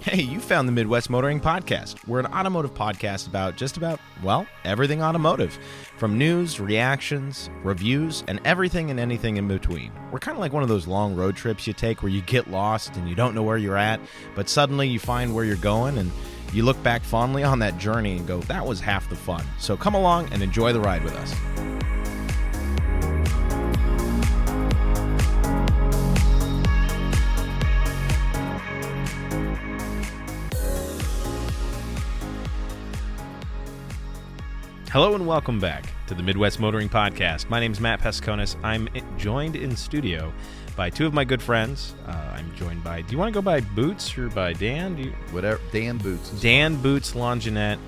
Hey, you found the Midwest Motoring Podcast. We're an automotive podcast about just about, well, everything automotive. From news, reactions, reviews, and everything and anything in between. We're kind of like one of those long road trips you take where you get lost and you don't know where you're at, but suddenly you find where you're going and you look back fondly on that journey and go, that was half the fun. So come along and enjoy the ride with us. Hello and welcome back to the Midwest Motoring Podcast. My name is Matt Pesconis. I'm joined in studio by two of my good friends. I'm joined by, do you want to go by Boots or by Dan? Whatever, Dan Boots. Dan Boots Longinette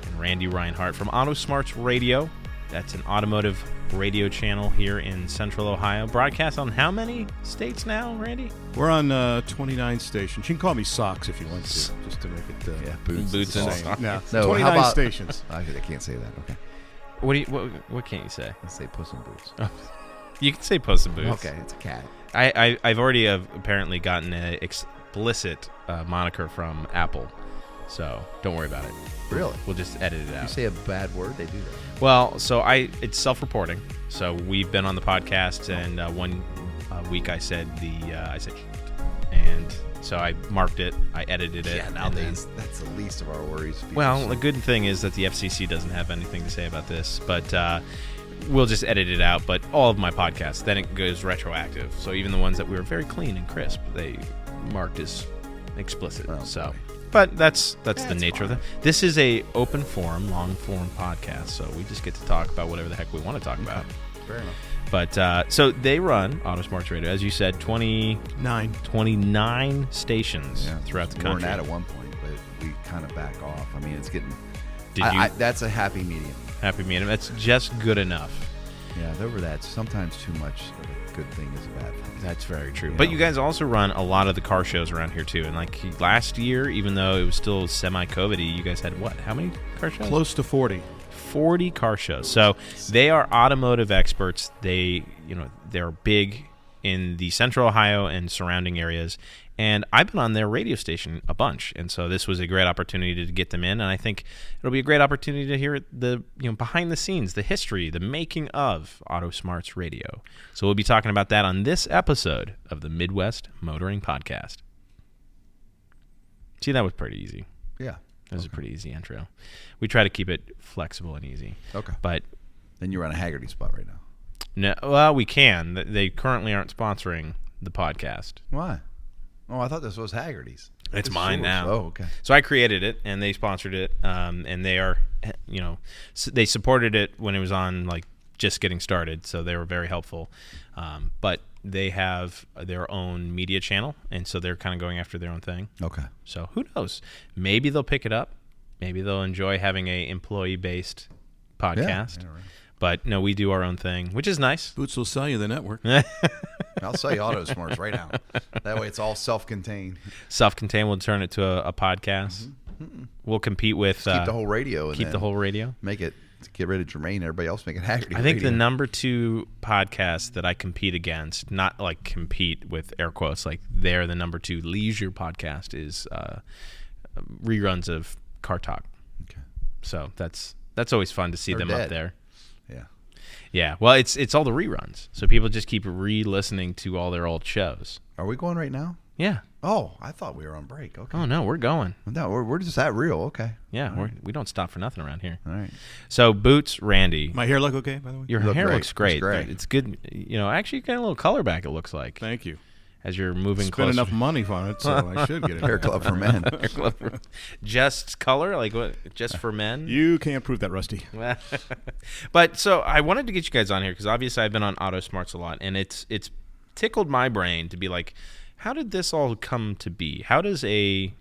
and Randy Reinhardt from AutoSmarts Radio. That's an automotive radio channel here in Central Ohio. Broadcast on how many states now, Randy? We're on 29 stations. You can call me Socks if you want to, just to make it. Boots and Socks. No, No, 29 how about, stations. I can't say that. Okay, What can't you say? let's say Puss in Boots. You can say Puss in Boots. Okay, it's a cat. I've already apparently gotten an explicit moniker from Apple, so don't worry about it. Really? We'll just edit it out. You say a bad word, they do that. Well, so it's self-reporting. So we've been on the podcast, and one week I said shit. And so I marked it, I edited it. Yeah, nowadays that's the least of our worries. Well, the good thing is that the FCC doesn't have anything to say about this, but we'll just edit it out. But all of my podcasts, then it goes retroactive. So even the ones that we were very clean and crisp, they marked as explicit. Oh, so. boy. But that's the nature fine. of it. This is a open forum, long form podcast, so we just get to talk about whatever the heck we want to talk about. Fair enough. But so they run AutoSmarts Radio, as you said, 29 stations throughout the country. We weren't at one point, but we kind of back off. I mean, it's getting. Did that's a happy medium. Happy medium. That's just good enough. Yeah, over that. Sometimes too much of a good thing is a bad thing. That's very true. Yeah. But you guys also run a lot of the car shows around here too. And like last year, even though it was still semi-COVID-y, you guys had what? How many car shows? Close to 40. 40 car shows. So they are automotive experts. They're big in the Central Ohio and surrounding areas. And I've been on their radio station a bunch, and so this was a great opportunity to get them in. And I think it'll be a great opportunity to hear the behind the scenes, the history, the making of AutoSmarts Radio. So we'll be talking about that on this episode of the Midwest Motoring Podcast. See, that was pretty easy. Yeah. That was a pretty easy intro. We try to keep it flexible and easy. Okay. But Then you're on a Haggerty spot right now. no, well, we can. They currently aren't sponsoring the podcast. Why? Oh, I thought this was Haggerty's. It's mine now. Oh, okay. So I created it, and they sponsored it, and they are, they supported it when it was on, like, just getting started, so they were very helpful. But they have their own media channel, and so they're kind of going after their own thing. Okay. So who knows? Maybe they'll pick it up. Maybe they'll enjoy having a employee-based podcast. Yeah, right. But, no, we do our own thing, which is nice. Boots will sell you the network. I'll sell you AutoSmarts right now. That way it's all self-contained. Self-contained, we'll turn it to a podcast. Mm-hmm. We'll compete with... Keep the whole radio. Keep the whole radio. Make it, get rid of Jermaine. Everybody else make it Haggerty. I think radio. the number 2 podcast that I compete against, not like compete with air quotes, like they're the number 2 leisure podcast is reruns of Car Talk. Okay. So that's always fun to see They're them dead. up there. Yeah. Yeah. Well, it's all the reruns. So people just keep re-listening to all their old shows. Are we going right now? Yeah. Oh, I thought we were on break. Okay. Oh, no, we're going. No, we're just that real. Okay. Yeah, we don't stop for nothing around here. All right. So, Boots, Randy. My hair look okay, by the way? Your look hair great. looks great. It's great. It's good. Actually, you got a little color back, it looks like, Thank you. as you're moving Spent closer. enough money on it, so I should get it. Hair club for men. Just color? Like what? Just for men? You can't prove that, Rusty. But so I wanted to get you guys on here because obviously I've been on AutoSmarts a lot, and it's tickled my brain to be like, how did this all come to be? How does a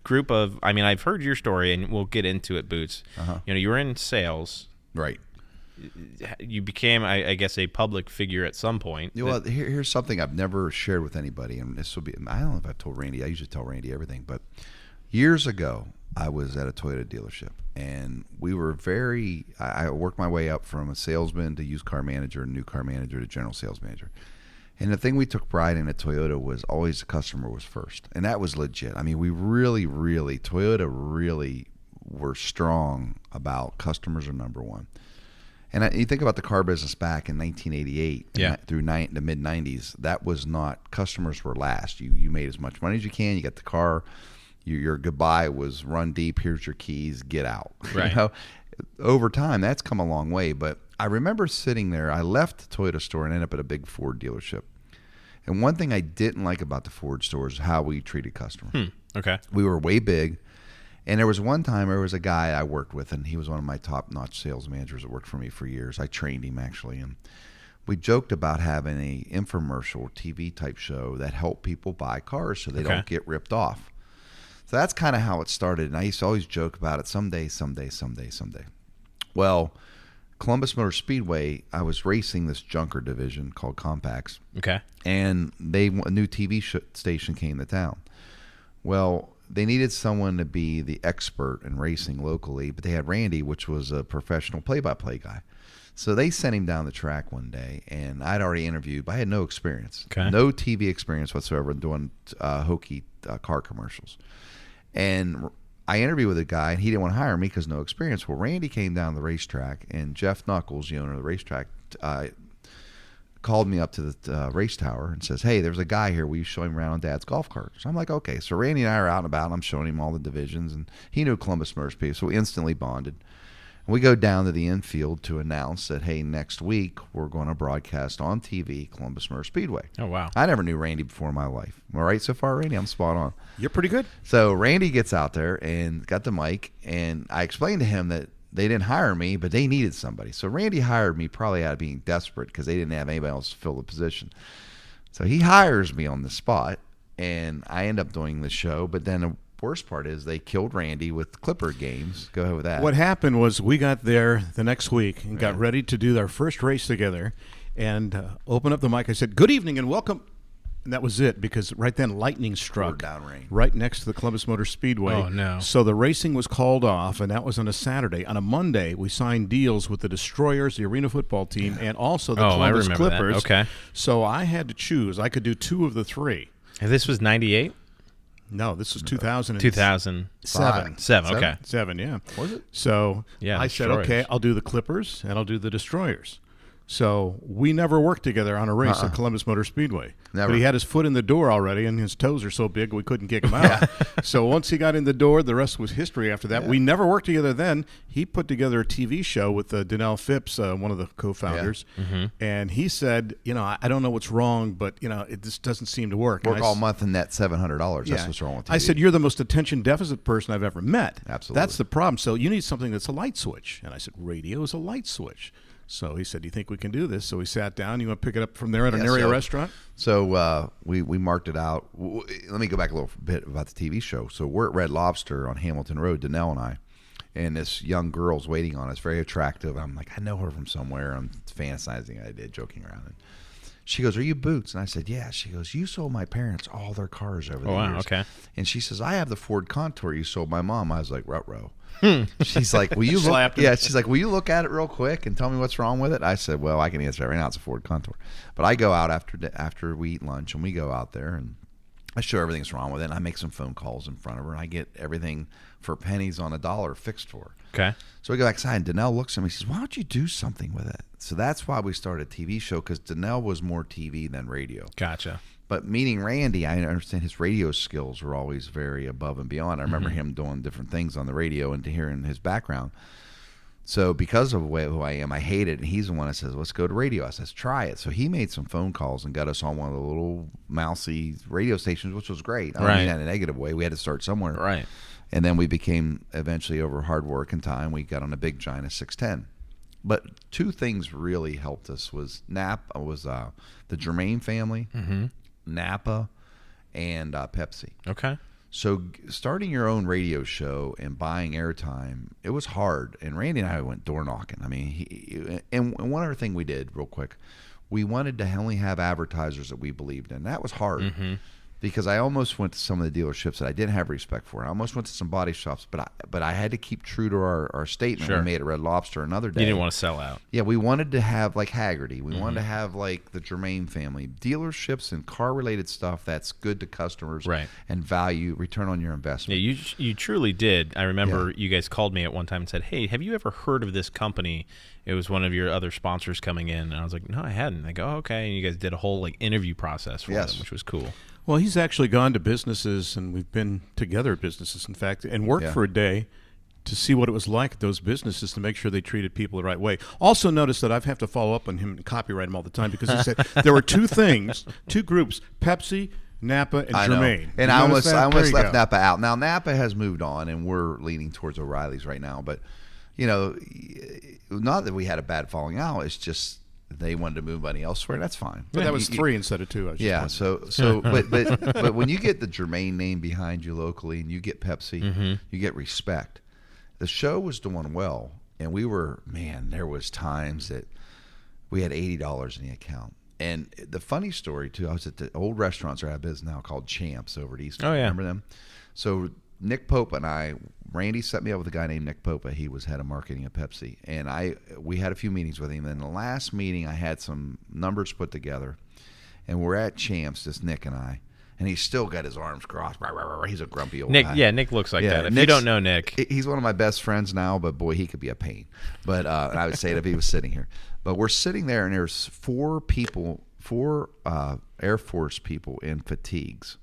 group of, I mean, I've heard your story, and we'll get into it, Boots. Uh-huh. You were in sales. Right. You became, I guess, a public figure at some point. Well, here's something I've never shared with anybody, and this will be, I don't know if I've told Randy. I usually tell Randy everything, but years ago, I was at a Toyota dealership, and we were I worked my way up from a salesman to used car manager, new car manager to general sales manager. And the thing we took pride in at Toyota was always the customer was first. And that was legit. I mean, we really, Toyota really were strong about customers are number one. And you think about the car business back in 1988 through the mid-90s, that was not, customers were last. You made as much money as you can, you got the car, your goodbye was run deep, here's your keys, get out. Right. You know? Over time, that's come a long way. But I remember sitting there, I left the Toyota store and ended up at a big Ford dealership. And one thing I didn't like about the Ford store is how we treated customers. Okay. We were way big. And there was one time there was a guy I worked with, and he was one of my top-notch sales managers that worked for me for years. I trained him, actually. And we joked about having a infomercial TV-type show that helped people buy cars so they don't get ripped off. So that's kind of how it started. And I used to always joke about it, someday. Well, Columbus Motor Speedway, I was racing this junker division called Compacts. Okay. And a new TV station came to town. Well, they needed someone to be the expert in racing locally, but they had Randy, which was a professional play-by-play guy. So they sent him down the track one day, and I'd already interviewed, but I had no experience. Okay. No TV experience whatsoever doing hokey car commercials. And I interviewed with a guy, and he didn't want to hire me because no experience. Well, Randy came down the racetrack, and Jeff Knuckles, the owner of the racetrack, called me up to the race tower and says, hey, there's a guy here. Will you show him around on Dad's golf cart? So I'm like, okay. So Randy and I are out and about, and I'm showing him all the divisions, and he knew Columbus Motor Speedway, so we instantly bonded. And we go down to the infield to announce that, hey, next week we're going to broadcast on TV Columbus Motor Speedway. Oh, wow. I never knew Randy before in my life. Am I right so far, Randy? I'm spot on. You're pretty good. So Randy gets out there and got the mic, and I explained to him that they didn't hire me, but they needed somebody. So Randy hired me probably out of being desperate because they didn't have anybody else to fill the position. So he hires me on the spot, and I end up doing the show. But then the worst part is they killed Randy with Clipper games. Go ahead with that. What happened was we got there the next week and got ready to do our first race together and opened up the mic. I said, good evening and welcome. And that was it, because right then lightning struck down rain right next to the Columbus Motor Speedway. Oh, no. So the racing was called off, and that was on a Saturday. On a Monday, we signed deals with the Destroyers, the Arena football team, and also the Columbus Clippers. That. Okay. So I had to choose. I could do two of the three. And this was 98? No, this was 2007. 2007, okay. 7, yeah. Was it? So Yeah, I said, Destroyers. okay, I'll do the Clippers and I'll do the Destroyers. So we never worked together on a race at Columbus Motor Speedway. Never. But he had his foot in the door already, and his toes are so big we couldn't kick him out. So once he got in the door, the rest was history after that. We never worked together then. He put together a TV show with Donnell Phipps, one of the co-founders, and he said, I don't know what's wrong, but, it just doesn't seem to work. Work all month and net $700. That's what's wrong with TV. I said, you're the most attention deficit person I've ever met. Absolutely. That's the problem. So you need something that's a light switch. And I said, radio is a light switch. So he said, do you think we can do this? So we sat down. You want to pick it up from there at an area restaurant? So we marked it out. Let me go back a little bit about the TV show. So we're at Red Lobster on Hamilton Road, Donnell and I, and this young girl's waiting on us, very attractive. I'm like, I know her from somewhere. I'm fantasizing. I did, joking around. And she goes, are you Boots? And I said, yeah. She goes, you sold my parents all their cars over the years. Wow, okay. And she says, I have the Ford Contour you sold my mom. I was like, ruh-roh. She's like, will you look? Slapped him. Yeah, she's like, will you look at it real quick and tell me what's wrong with it? I said, well, I can answer that right now. It's a Ford Contour. But I go out after we eat lunch, and we go out there, and I show her everything's wrong with it. And I make some phone calls in front of her, and I get everything for pennies on a dollar fixed for her. Okay. So we go outside, and Donnell looks at me and says, why don't you do something with it? So that's why we started a TV show, because Donnell was more TV than radio. Gotcha. But meeting Randy, I understand his radio skills were always very above and beyond. I remember him doing different things on the radio and hearing his background. So because of who I am, I hate it. And he's the one that says, let's go to radio. I says, try it. So he made some phone calls and got us on one of the little mousy radio stations, which was great. I don't mean that in a negative way. We had to start somewhere. Right. And then we became, eventually over hard work and time, we got on a big giant of 610. But two things really helped us was Napa, was the Germain family, Napa, and Pepsi. Okay. So starting your own radio show and buying airtime, it was hard. And Randy and I went door knocking. I mean, and one other thing we did real quick, we wanted to only have advertisers that we believed in. That was hard. because I almost went to some of the dealerships that I didn't have respect for. I almost went to some body shops, but I had to keep true to our statement we made at Red Lobster another day. You didn't want to sell out. Yeah, we wanted to have like Haggerty. We wanted to have like the Germain family. Dealerships and car-related stuff that's good to customers and value, return on your investment. Yeah, you truly did. I remember you guys called me at one time and said, hey, have you ever heard of this company? It was one of your other sponsors coming in. And I was like, no, I hadn't. They go, oh, okay. And you guys did a whole like interview process for them, which was cool. Well, he's actually gone to businesses, and we've been together at businesses, in fact, and worked for a day to see what it was like at those businesses to make sure they treated people the right way. Also notice that I have to follow up on him and copyright him all the time because he said there were two groups, Pepsi, Napa, and Germain. And I almost left Napa out. Now, Napa has moved on, and we're leaning towards O'Reilly's right now. But, you know, not that we had a bad falling out. It's just they wanted to move money elsewhere. That's fine. But that was 3 instead of 2. But when you get the Germain name behind you locally and you get Pepsi, you get respect. The show was doing well, and there was times that we had $80 in the account. And the funny story, too, I was at the old restaurants are out of business now called Champs over at Eastern. Oh, yeah. Remember them? So Nick Popa and Randy set me up with a guy named Nick Popa. He was head of marketing at Pepsi. And we had a few meetings with him. And in the last meeting, I had some numbers put together. And we're at Champs, this Nick and I. And he's still got his arms crossed. He's a grumpy old guy. Yeah, Nick looks like that. If you don't know Nick. He's one of my best friends now, but boy, he could be a pain. But and I would say it if he was sitting here. But we're sitting there, and there's 4 Air Force people in fatigues.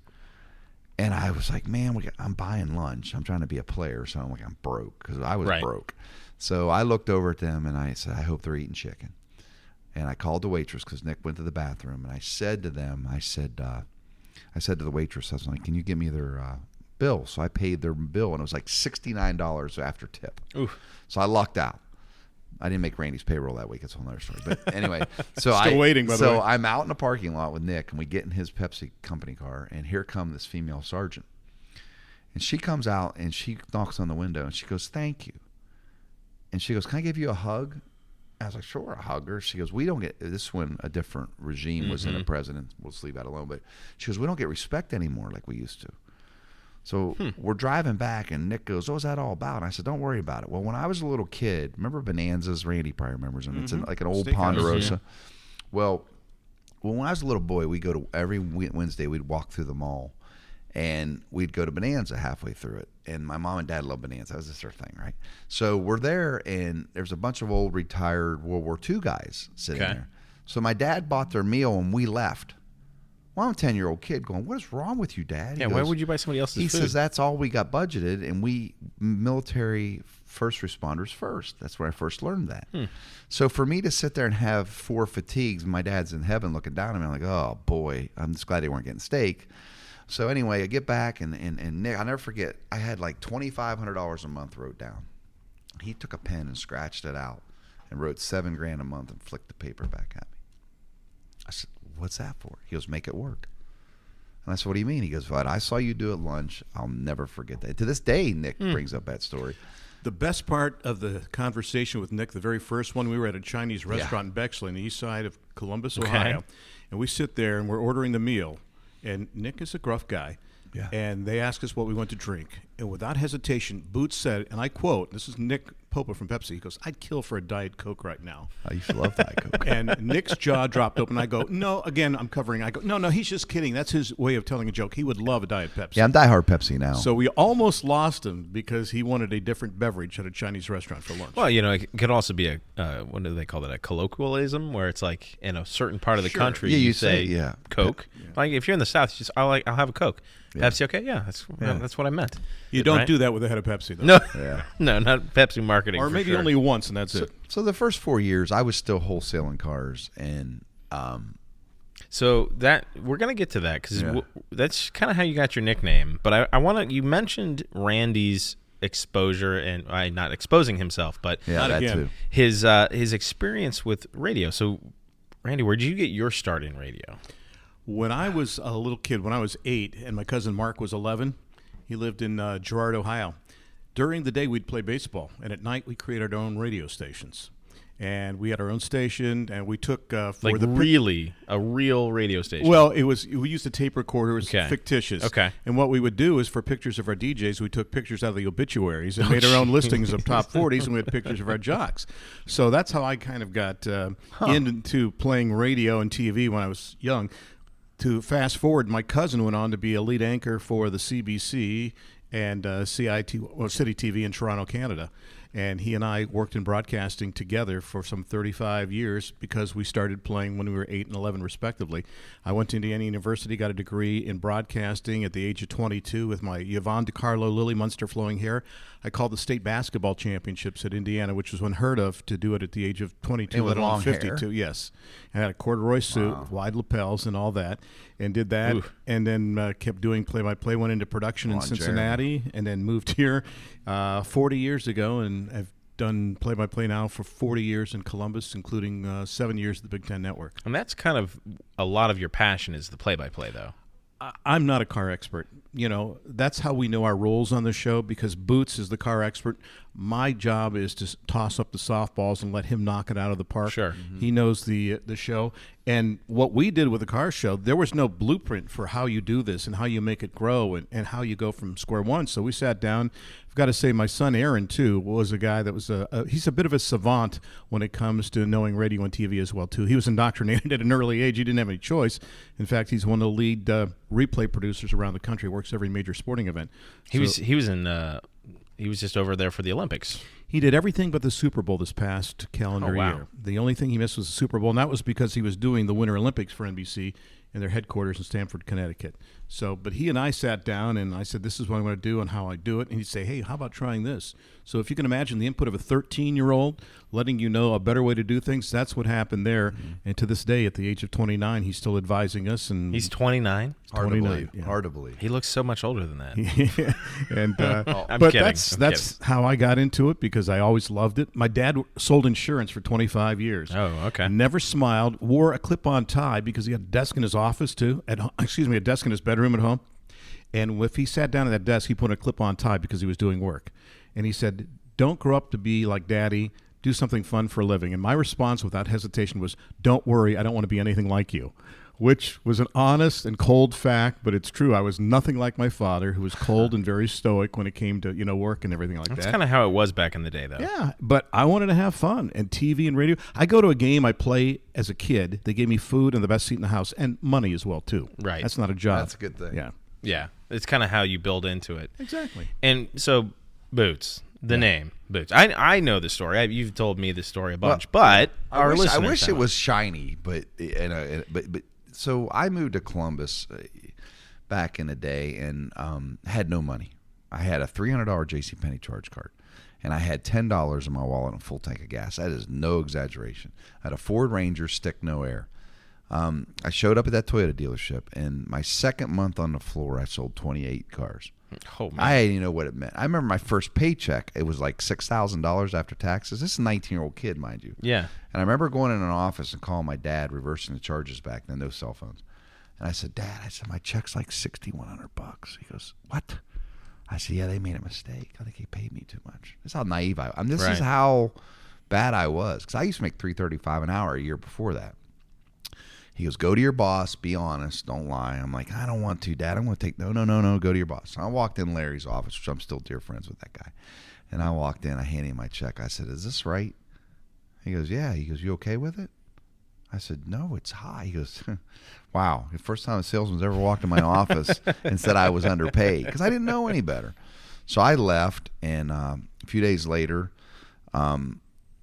And I was like, man, I'm buying lunch. I'm trying to be a player, so I'm like, I'm broke because I was broke. So I looked over at them and I said, I hope they're eating chicken. And I called the waitress because Nick went to the bathroom. And I said to them, I said to the waitress, I was like, can you give me their bill? So I paid their bill, and it was like $69 after tip. Oof. So I lucked out. I didn't make Randy's payroll that week. It's a whole other story. But anyway, so waiting, by the way. So I'm out in the parking lot with Nick, and we get in his Pepsi company car, and here comes this female sergeant. And she comes out, and she knocks on the window, and she goes, thank you. And she goes, can I give you a hug? I was like, sure, I'll hug her. She goes, we don't get, this is when a different regime was in a president. We'll just leave that alone. But she goes, we don't get respect anymore like we used to. So we're driving back, and Nick goes, what was that all about? And I said, don't worry about it. Well, when I was a little kid, remember Bonanza's? Randy probably remembers them. It's like an old Steakhouse. Ponderosa. Yeah. Well, when I was a little boy, we'd go to every Wednesday, we'd walk through the mall, and we'd go to Bonanza halfway through it. And my mom and dad loved Bonanza. That was just their thing, right? So we're there, and there's a bunch of old retired World War II guys sitting there. So my dad bought their meal, and we left. Well, I'm a 10-year-old kid going, what is wrong with you, Dad? He goes, why would you buy somebody else's food? He says, that's all we got budgeted, and we military first responders first. That's where I first learned that. So for me to sit there and have 4 fatigues, my dad's in heaven looking down at me, I'm like, oh, boy, I'm just glad they weren't getting steak. So anyway, I get back, and Nick, I'll never forget, I had like $2,500 a month wrote down. He took a pen and scratched it out and wrote $7,000 a month and flicked the paper back at me. I said, what's that for? He goes, make it work. And I said, what do you mean? He goes, what I saw you do at lunch, I'll never forget that. To this day, Nick brings up that story. The best part of the conversation with Nick, the very first one, we were at a Chinese restaurant in Bexley on the east side of Columbus, Ohio. And we sit there, and we're ordering the meal. And Nick is a gruff guy. Yeah. And they asked us what we want to drink. And without hesitation, Boots said, and I quote, this is Nick Popa from Pepsi, he goes, I'd kill for a Diet Coke right now. I used to love Diet Coke. And Nick's jaw dropped open. I go, no, again, I'm covering. I go, no, he's just kidding. That's his way of telling a joke. He would love a Diet Pepsi. Yeah, I'm diehard Pepsi now. So we almost lost him because he wanted a different beverage at a Chinese restaurant for lunch. Well, you know, it could also be a, what do they call that, a colloquialism, where it's like in a certain part of the country, you say Coke. Yeah. Like if you're in the South, you just, I'll have a Coke. Yeah. Pepsi, okay, that's what I meant. You don't do that with the head of Pepsi, though. No, no, not Pepsi marketing. Or maybe only once, and that's it. So the first 4 years, I was still wholesaling cars, and so that we're gonna get to that because that's kind of how you got your nickname. But I want to. You mentioned Randy's exposure and not exposing himself, but not that again. too. His experience with radio. So, Randy, where did you get your start in radio? When I was a little kid, when I was 8, and my cousin Mark was 11, he lived in Girard, Ohio. During the day, we'd play baseball, and at night, we created our own radio stations. and we had our own station, and we took for Like the really a real radio station. Well, we used a tape recorder. It was Okay. fictitious. Okay. And what we would do is for pictures of our DJs, we took pictures out of the obituaries and made our own listings of top 40s, and we had pictures of our jocks. So that's how I kind of got into playing radio and TV when I was young. To fast forward, my cousin went on to be a lead anchor for the CBC and City TV in Toronto, Canada. And he and I worked in broadcasting together for some 35 years because we started playing when we were 8 and 11, respectively. I went to Indiana University, got a degree in broadcasting at the age of 22 with my Yvonne DiCarlo, Lily Munster flowing hair. I called the state basketball championships at Indiana, which was unheard of to do it at the age of 22, And with let alone long 52. hair? Yes. I had a corduroy suit, with wide lapels and all that, and did that, and then kept doing play-by-play, went into production in Cincinnati, and then moved here 40 years ago, and I've done play-by-play now for 40 years in Columbus, including 7 years at the Big Ten Network. and that's kind of a lot of your passion is the play-by-play, though. I'm not a car expert. That's how we know our roles on the show, because Boots is the car expert. My job is to toss up the softballs and let him knock it out of the park. Sure. He knows the show. And what we did with the car show, there was no blueprint for how you do this and how you make it grow and how you go from square one. So we sat down. I've got to say, my son Aaron, too, was a guy that was he's a bit of a savant when it comes to knowing radio and TV as well, too. He was indoctrinated at an early age. He didn't have any choice. In fact, he's one of the lead replay producers around the country, works every major sporting event. He was just over there for the Olympics. He did everything but the Super Bowl this past calendar year. The only thing he missed was the Super Bowl, and that was because he was doing the Winter Olympics for NBC in their headquarters in Stamford, Connecticut. So, but he and I sat down, and I said, this is what I'm going to do and how I do it. And he'd say, hey, how about trying this? So if you can imagine the input of a 13-year-old letting you know a better way to do things, that's what happened there. Mm-hmm. And to this day, at the age of 29, he's still advising us. And he's 29. Hard to believe. Yeah. Hard to believe. He looks so much older than that. And I'm but kidding. That's how I got into it, because I always loved it. My dad sold insurance for 25 years. Oh, okay. Never smiled. Wore a clip-on tie because he had a desk in his office too. A desk in his bedroom at home. And if he sat down at that desk, he put a clip-on tie because he was doing work. And he said, "Don't grow up to be like Daddy. Do something fun for a living." And my response, without hesitation, was, "Don't worry, I don't want to be anything like you." Which was an honest and cold fact, but it's true. I was nothing like my father, who was cold and very stoic when it came to work and everything like that. That's kind of how it was back in the day, though. Yeah, but I wanted to have fun, and TV and radio. I go to a game I play as a kid. They gave me food and the best seat in the house, and money as well too. Right. That's not a job. That's a good thing. Yeah. Yeah, it's kind of how you build into it. Exactly. And so, Boots, the name Boots. I know the story. You've told me the story a bunch, but our listeners, I wish it was shiny, but so I moved to Columbus back in the day and had no money. I had a $300 JCPenney charge card, and I had $10 in my wallet and a full tank of gas. That is no exaggeration. I had a Ford Ranger stick, no air. I showed up at that Toyota dealership, and my second month on the floor, I sold 28 cars. Oh, man. I didn't even know what it meant. I remember my first paycheck. It was like $6,000 after taxes. This is a 19-year-old kid, mind you. Yeah. And I remember going in an office and calling my dad, reversing the charges back then, no cell phones. And I said, "Dad," I said, "my check's like $6,100. He goes, "What?" I said, "Yeah, they made a mistake. I think he paid me too much." This is how naive I am. This is how bad I was, because I used to make $335 an hour a year before that. He goes, "Go to your boss. Be honest. Don't lie." I'm like, "I don't want to, Dad. I'm going to take no. Go to your boss." So I walked in Larry's office, which I'm still dear friends with that guy. And I walked in. I handed him my check. I said, "Is this right?" He goes, "Yeah." He goes, "You okay with it?" I said, "No, it's high." He goes, "Wow, the first time a salesman's ever walked in my office and said I was underpaid," because I didn't know any better. So I left, and a few days later,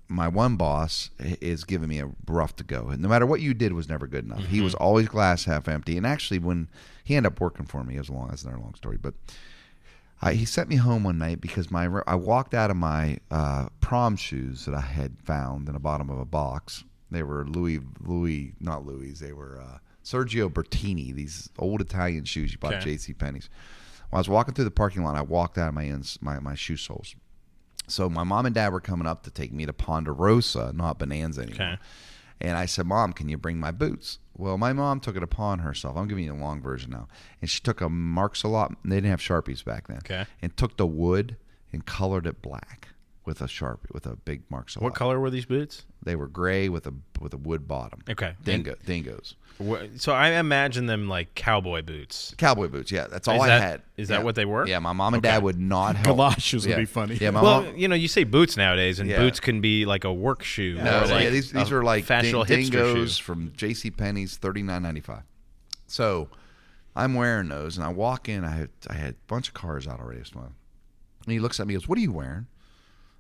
my one boss is giving me a rough to go. And no matter what you did was never good enough. Mm-hmm. He was always glass half empty. And actually, when he ended up working for me, that's another long story. But he sent me home one night because I walked out of my prom shoes that I had found in the bottom of a box. They were they were Sergio Bertini, these old Italian shoes you bought at JCPenney's. While I was walking through the parking lot, I walked out of my shoe soles. So my mom and dad were coming up to take me to Ponderosa, not Bonanza anymore. Okay. And I said, "Mom, can you bring my boots?" Well, my mom took it upon herself. I'm giving you the long version now. And she took a Marks-a-Lot. They didn't have Sharpies back then. Okay. And took the wood and colored it black. with a Sharpie, with a big Marks. What color were these boots? They were gray with a wood bottom. Okay. Dingoes. So I imagine them like cowboy boots. Cowboy boots, yeah. That's all I had. Is that what they were? Yeah, my mom and dad would not help. Galoshes would be funny. Yeah, my Well, mom. you say boots nowadays, and boots can be like a work shoe. No, or like these are like fashionable hipster dingoes shoe. from JCPenney's, $39.95. So I'm wearing those, and I walk in. I had a bunch of cars out already. And he looks at me and goes, "What are you wearing?"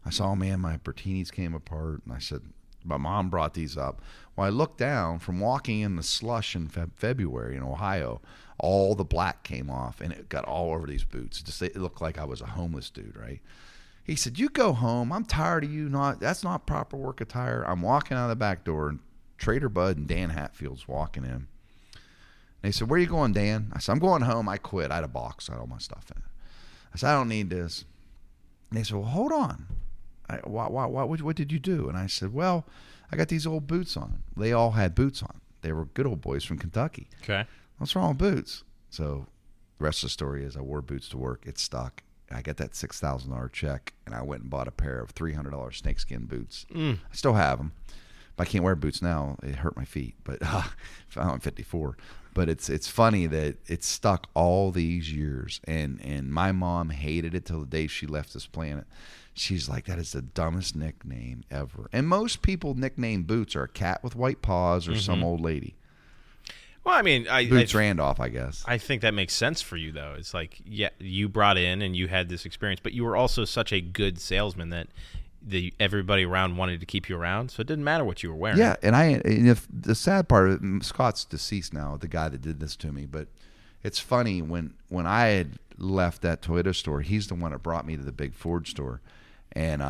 I said, "Oh, man, my Bertinis came apart." And I said, "My mom brought these up." Well, I looked down from walking in the slush in February in Ohio. All the black came off, and it got all over these boots. It looked like I was a homeless dude, right? He said, "You go home. I'm tired of you. That's not proper work attire." I'm walking out of the back door, and Trader Bud and Dan Hatfield's walking in. And they said, "Where are you going, Dan?" I said, "I'm going home. I quit. I had a box. I had all my stuff in it." I said, "I don't need this." And they said, "Well, hold on. What did you do?" And I said, "Well, I got these old boots on." They all had boots on. They were good old boys from Kentucky. Okay. What's wrong with boots? So the rest of the story is I wore boots to work. It stuck. I got that $6,000 check, and I went and bought a pair of $300 snakeskin boots. I still have them, but I can't wear boots now. It hurt my feet. But I'm 54. But it's funny that it's stuck all these years, and my mom hated it till the day she left this planet. She's like, "That is the dumbest nickname ever." And most people nickname boots are a cat with white paws or some old lady. Well, I mean, Boots Randolph, I guess. I think that makes sense for you, though. It's like, yeah, you brought in and you had this experience, but you were also such a good salesman that everybody around wanted to keep you around, so it didn't matter what you were wearing. Yeah, and if the sad part of it, Scott's deceased now, the guy that did this to me, but it's funny, when I had left that Toyota store, he's the one that brought me to the big Ford store, and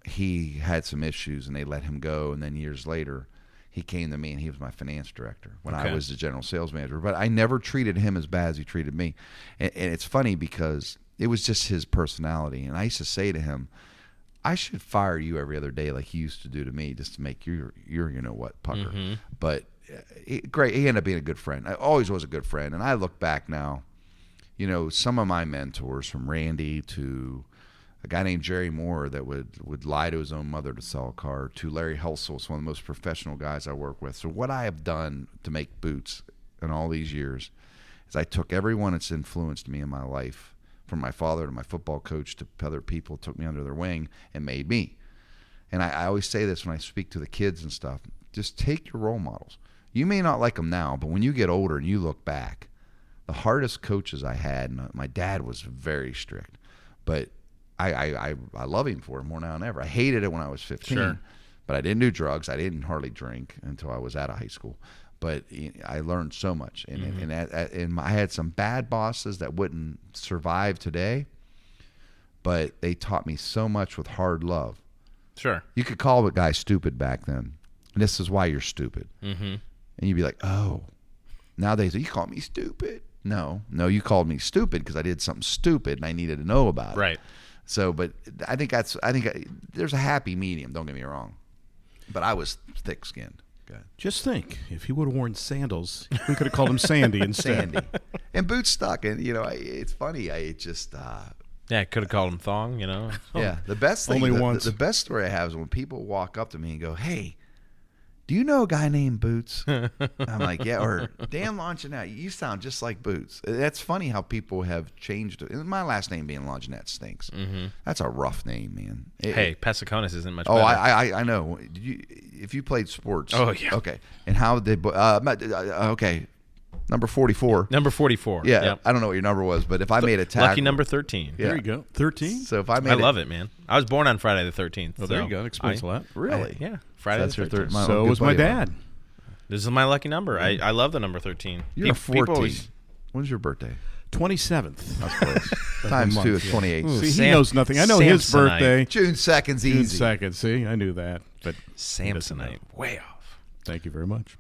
he had some issues, and they let him go, and then years later, he came to me, and he was my finance director when I was the general sales manager. But I never treated him as bad as he treated me. And it's funny because it was just his personality. And I used to say to him, "I should fire you every other day like he used to do to me, just to make your pucker." Mm-hmm. But great. He ended up being a good friend. I always was a good friend. And I look back now, some of my mentors, from Randy to a guy named Jerry Moore that would lie to his own mother to sell a car, to Larry Helsel, one of the most professional guys I work with. So what I have done to make boots in all these years is I took everyone that's influenced me in my life, from my father to my football coach to other people, took me under their wing and made me. And I always say this when I speak to the kids and stuff, just take your role models. You may not like them now, but when you get older and you look back, the hardest coaches I had, and my dad was very strict, but I love him for it more now than ever. I hated it when I was 15, but I didn't do drugs. I didn't hardly drink until I was out of high school. But I learned so much, and I had some bad bosses that wouldn't survive today, but they taught me so much with hard love. Sure. You could call a guy stupid back then, and this is why you're stupid. Mm-hmm. And you'd be like, "Oh." Nowadays, you call me stupid. No, you called me stupid because I did something stupid and I needed to know about it. Right. So, but I think there's a happy medium. Don't get me wrong, but I was thick-skinned. Just think, if he would have worn sandals, we could have called him Sandy instead. Sandy. And boots stuck, and it's funny. I just yeah, could have called him Thong. Yeah, the best thing. Only once. The best story I have is when people walk up to me and go, "Hey, do you know a guy named Boots?" I'm like, "Yeah," or "Dan Longinette, you sound just like Boots." That's funny how people have changed. My last name being Longinette stinks. Mm-hmm. That's a rough name, man. Hey, Pesiconis isn't much better. Oh, I know. If you played sports. Oh, yeah. Okay. And how did okay. Number 44. Number 44. Yeah. Yep. I don't know what your number was, but if I made a tackle. Lucky number 13. Yeah. There you go. 13? So if I love it, man. I was born on Friday the 13th. Oh, there you go. That explains a lot. Really? Yeah. Friday the 13th. So was my dad. This is my lucky number. I love the number 13. You're 14. When's your birthday? 27th. That's close. Times 2 is 28. Ooh, see, he knows nothing. I know his birthday. June 2nd's easy. June 2nd. See, I knew that. But Samsonite. Way off. Thank you very much.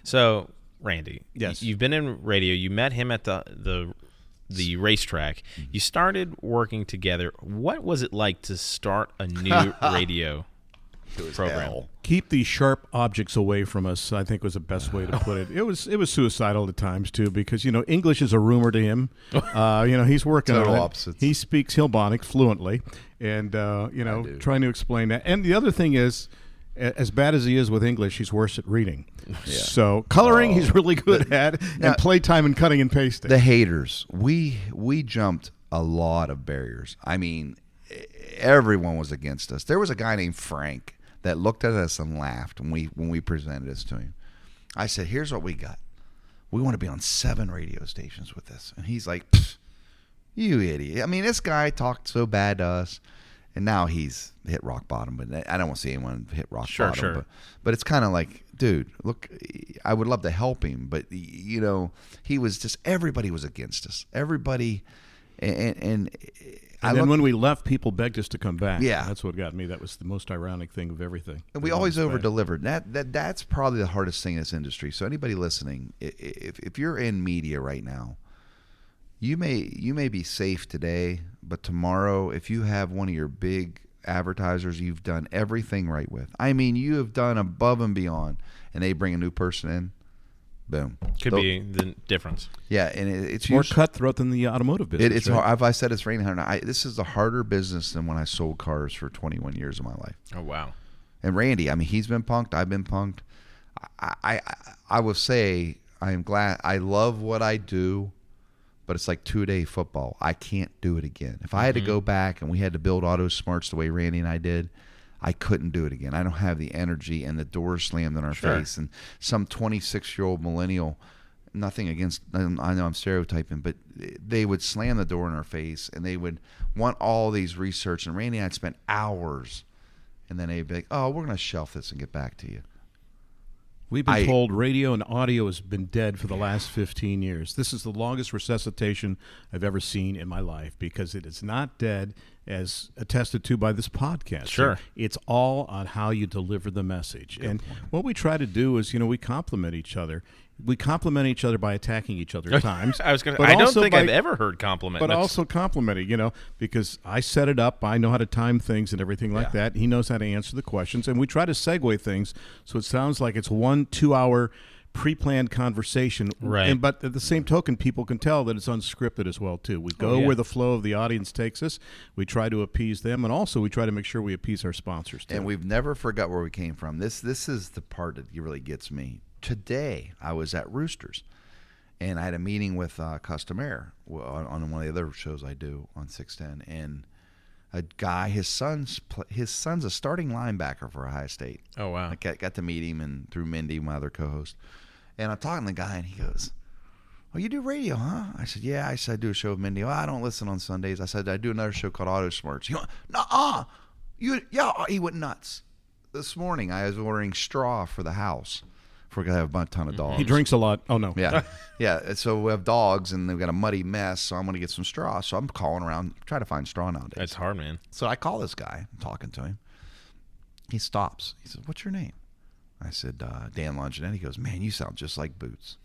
So, Randy, yes, you've been in radio. You met him at the racetrack. You started working together. What was it like to start a new radio program. Keep the sharp objects away from us, I think was the best way to put it. It was suicidal at times, too, because, English is a rumor to him. He's working Total on it. opposites. He speaks Hilbonic fluently and, trying to explain that. And the other thing is, as bad as he is with English, he's worse at reading. Yeah. So coloring, he's really good at, and playtime and cutting and pasting. The haters, we jumped a lot of barriers. I mean, everyone was against us. There was a guy named Frank that looked at us and laughed when we presented this to him. I said, here's what we got. We want to be on 7 radio stations with this. And he's like, you idiot. I mean, this guy talked so bad to us. And now he's hit rock bottom, but I don't want to see anyone hit rock bottom. Sure. But it's kind of like, dude, look, I would love to help him, but he was just, everybody was against us. Everybody, and then when we left, people begged us to come back. Yeah, that's what got me. That was the most ironic thing of everything. And we always over-delivered. That's probably the hardest thing in this industry. So anybody listening, if you're in media right now, you may be safe today, but tomorrow, if you have one of your big advertisers you've done everything right with, I mean, you have done above and beyond, and they bring a new person in, boom. Could be the difference. Yeah, and it's more cutthroat than the automotive business. It's hard. I've said it's raining. This is a harder business than when I sold cars for 21 years of my life. Oh, wow. And Randy, I mean, he's been punked. I've been punked. I will say I am glad. I love what I do. But it's like 2-day football. I can't do it again. If I had to go back and we had to build AutoSmarts the way Randy and I did, I couldn't do it again. I don't have the energy, and the doors slammed in our face. And some 26-year-old millennial, nothing against, I know I'm stereotyping, but they would slam the door in our face, and they would want all these research. And Randy and I had spent hours, and then they'd be like, oh, we're going to shelf this and get back to you. We've been told radio and audio has been dead for the last 15 years. This is the longest resuscitation I've ever seen in my life, because it is not dead, as attested to by this podcast. Sure. It's all on how you deliver the message. And what we try to do is, we complement each other. We compliment each other by attacking each other at times. I don't think I've ever heard compliment. But also complimenting, because I set it up. I know how to time things and everything like that. He knows how to answer the questions. And we try to segue things so it sounds like it's 1-2 hour pre-planned conversation. Right. But at the same token, people can tell that it's unscripted as well, too. We go where the flow of the audience takes us. We try to appease them. And also we try to make sure we appease our sponsors, too. And we've never forgot where we came from. This is the part that really gets me. Today, I was at Roosters, and I had a meeting with Custom Air on one of the other shows I do on 610, and a guy, his son's a starting linebacker for Ohio State. Oh, wow. I got to meet him and through Mindy, my other co-host, and I'm talking to the guy, and he goes, oh, you do radio, huh? I said, yeah. I said, I do a show with Mindy. Oh, I don't listen on Sundays. I said, I do another show called AutoSmarts. He went, nuh-uh. He went nuts. This morning, I was ordering straw for the house. We're going to have a ton of dogs. He drinks a lot. Oh, no. Yeah. Yeah. So we have dogs, and they've got a muddy mess, so I'm going to get some straw. So I'm calling around, trying to find straw nowadays. That's hard, man. So I call this guy. I'm talking to him. He stops. He says, what's your name? I said, Dan Longinette. He goes, man, you sound just like Boots.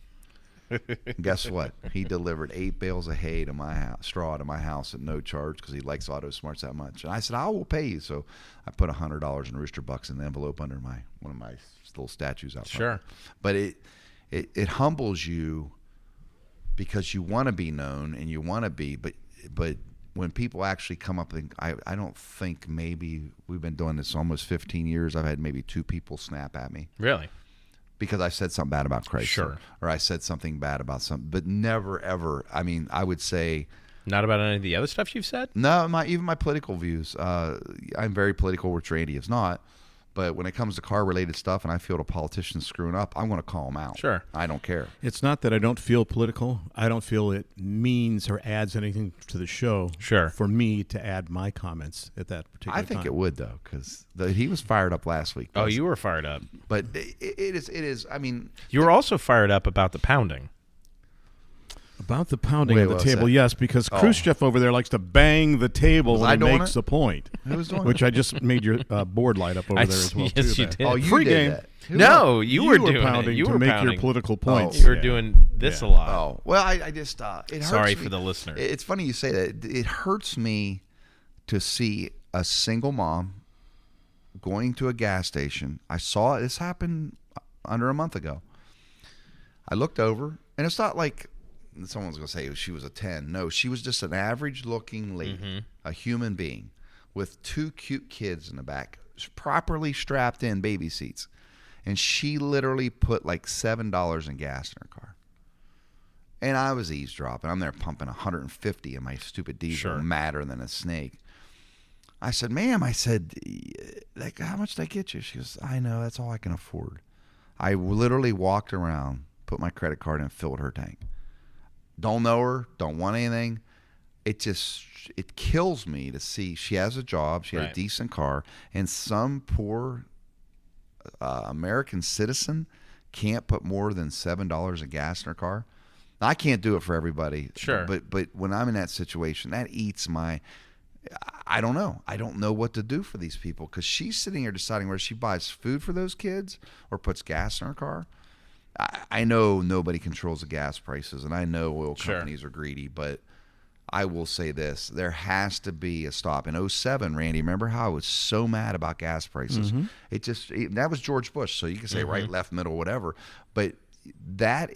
And guess what? He delivered 8 bales of hay to my house, straw to my house at no charge, because he likes AutoSmarts that much. And I said, I will pay you. So I put $100 in Rooster Bucks in the envelope under one of my little statues out front. Sure. But it humbles you, because you want to be known and you want to be, but when people actually come up, and I don't think, maybe we've been doing this almost 15 years, I've had maybe 2 people snap at me. Really? Because I said something bad about Chrysler. Sure. Or I said something bad about something, but never, ever. I mean, I would say. Not about any of the other stuff you've said? No, even my political views. I'm very political, which Randy is not. But when it comes to car-related stuff and I feel a politician's screwing up, I'm going to call them out. Sure. I don't care. It's not that I don't feel political. I don't feel it means or adds anything to the show. Sure. For me to add my comments at that particular time. I think it would, though, because he was fired up last week. Oh, you were fired up. But it is, I mean. You were also fired up about the pounding. About the pounding of the table, yes, because Khrushchev over there likes to bang the table when he makes a point. Who was doing which I just made your board light up over there as well. Yes, too, you did. Oh, you Free did game. that. No, you were doing pounding it. You to were make pounding your political points. You were doing this a lot. Oh, well, I just it hurts Sorry me. for the listener. It's funny you say that. It hurts me to see a single mom going to a gas station. I saw it. This happened under a month ago. I looked over, and it's not like someone's going to say she was a 10. No, she was just an average-looking lady, a human being, with 2 cute kids in the back, properly strapped in baby seats. And she literally put like $7 in gas in her car. And I was eavesdropping. I'm there pumping 150 in my stupid diesel, madder than a snake. I said, ma'am, like, how much did I get you? She goes, I know, that's all I can afford. I literally walked around, put my credit card in, and filled her tank. Don't know her, don't want anything. It kills me to see she has a job, she had a decent car, and some poor American citizen can't put more than $7 in gas in her car. Now, I can't do it for everybody. Sure. But when I'm in that situation, that eats my... I don't know. I don't know what to do for these people because she's sitting here deciding whether she buys food for those kids or puts gas in her car. I know nobody controls the gas prices, and I know oil companies are greedy, but I will say this. There has to be a stop. In 2007, Randy, remember how I was so mad about gas prices? That was George Bush, so you can say right, left, middle, whatever. But that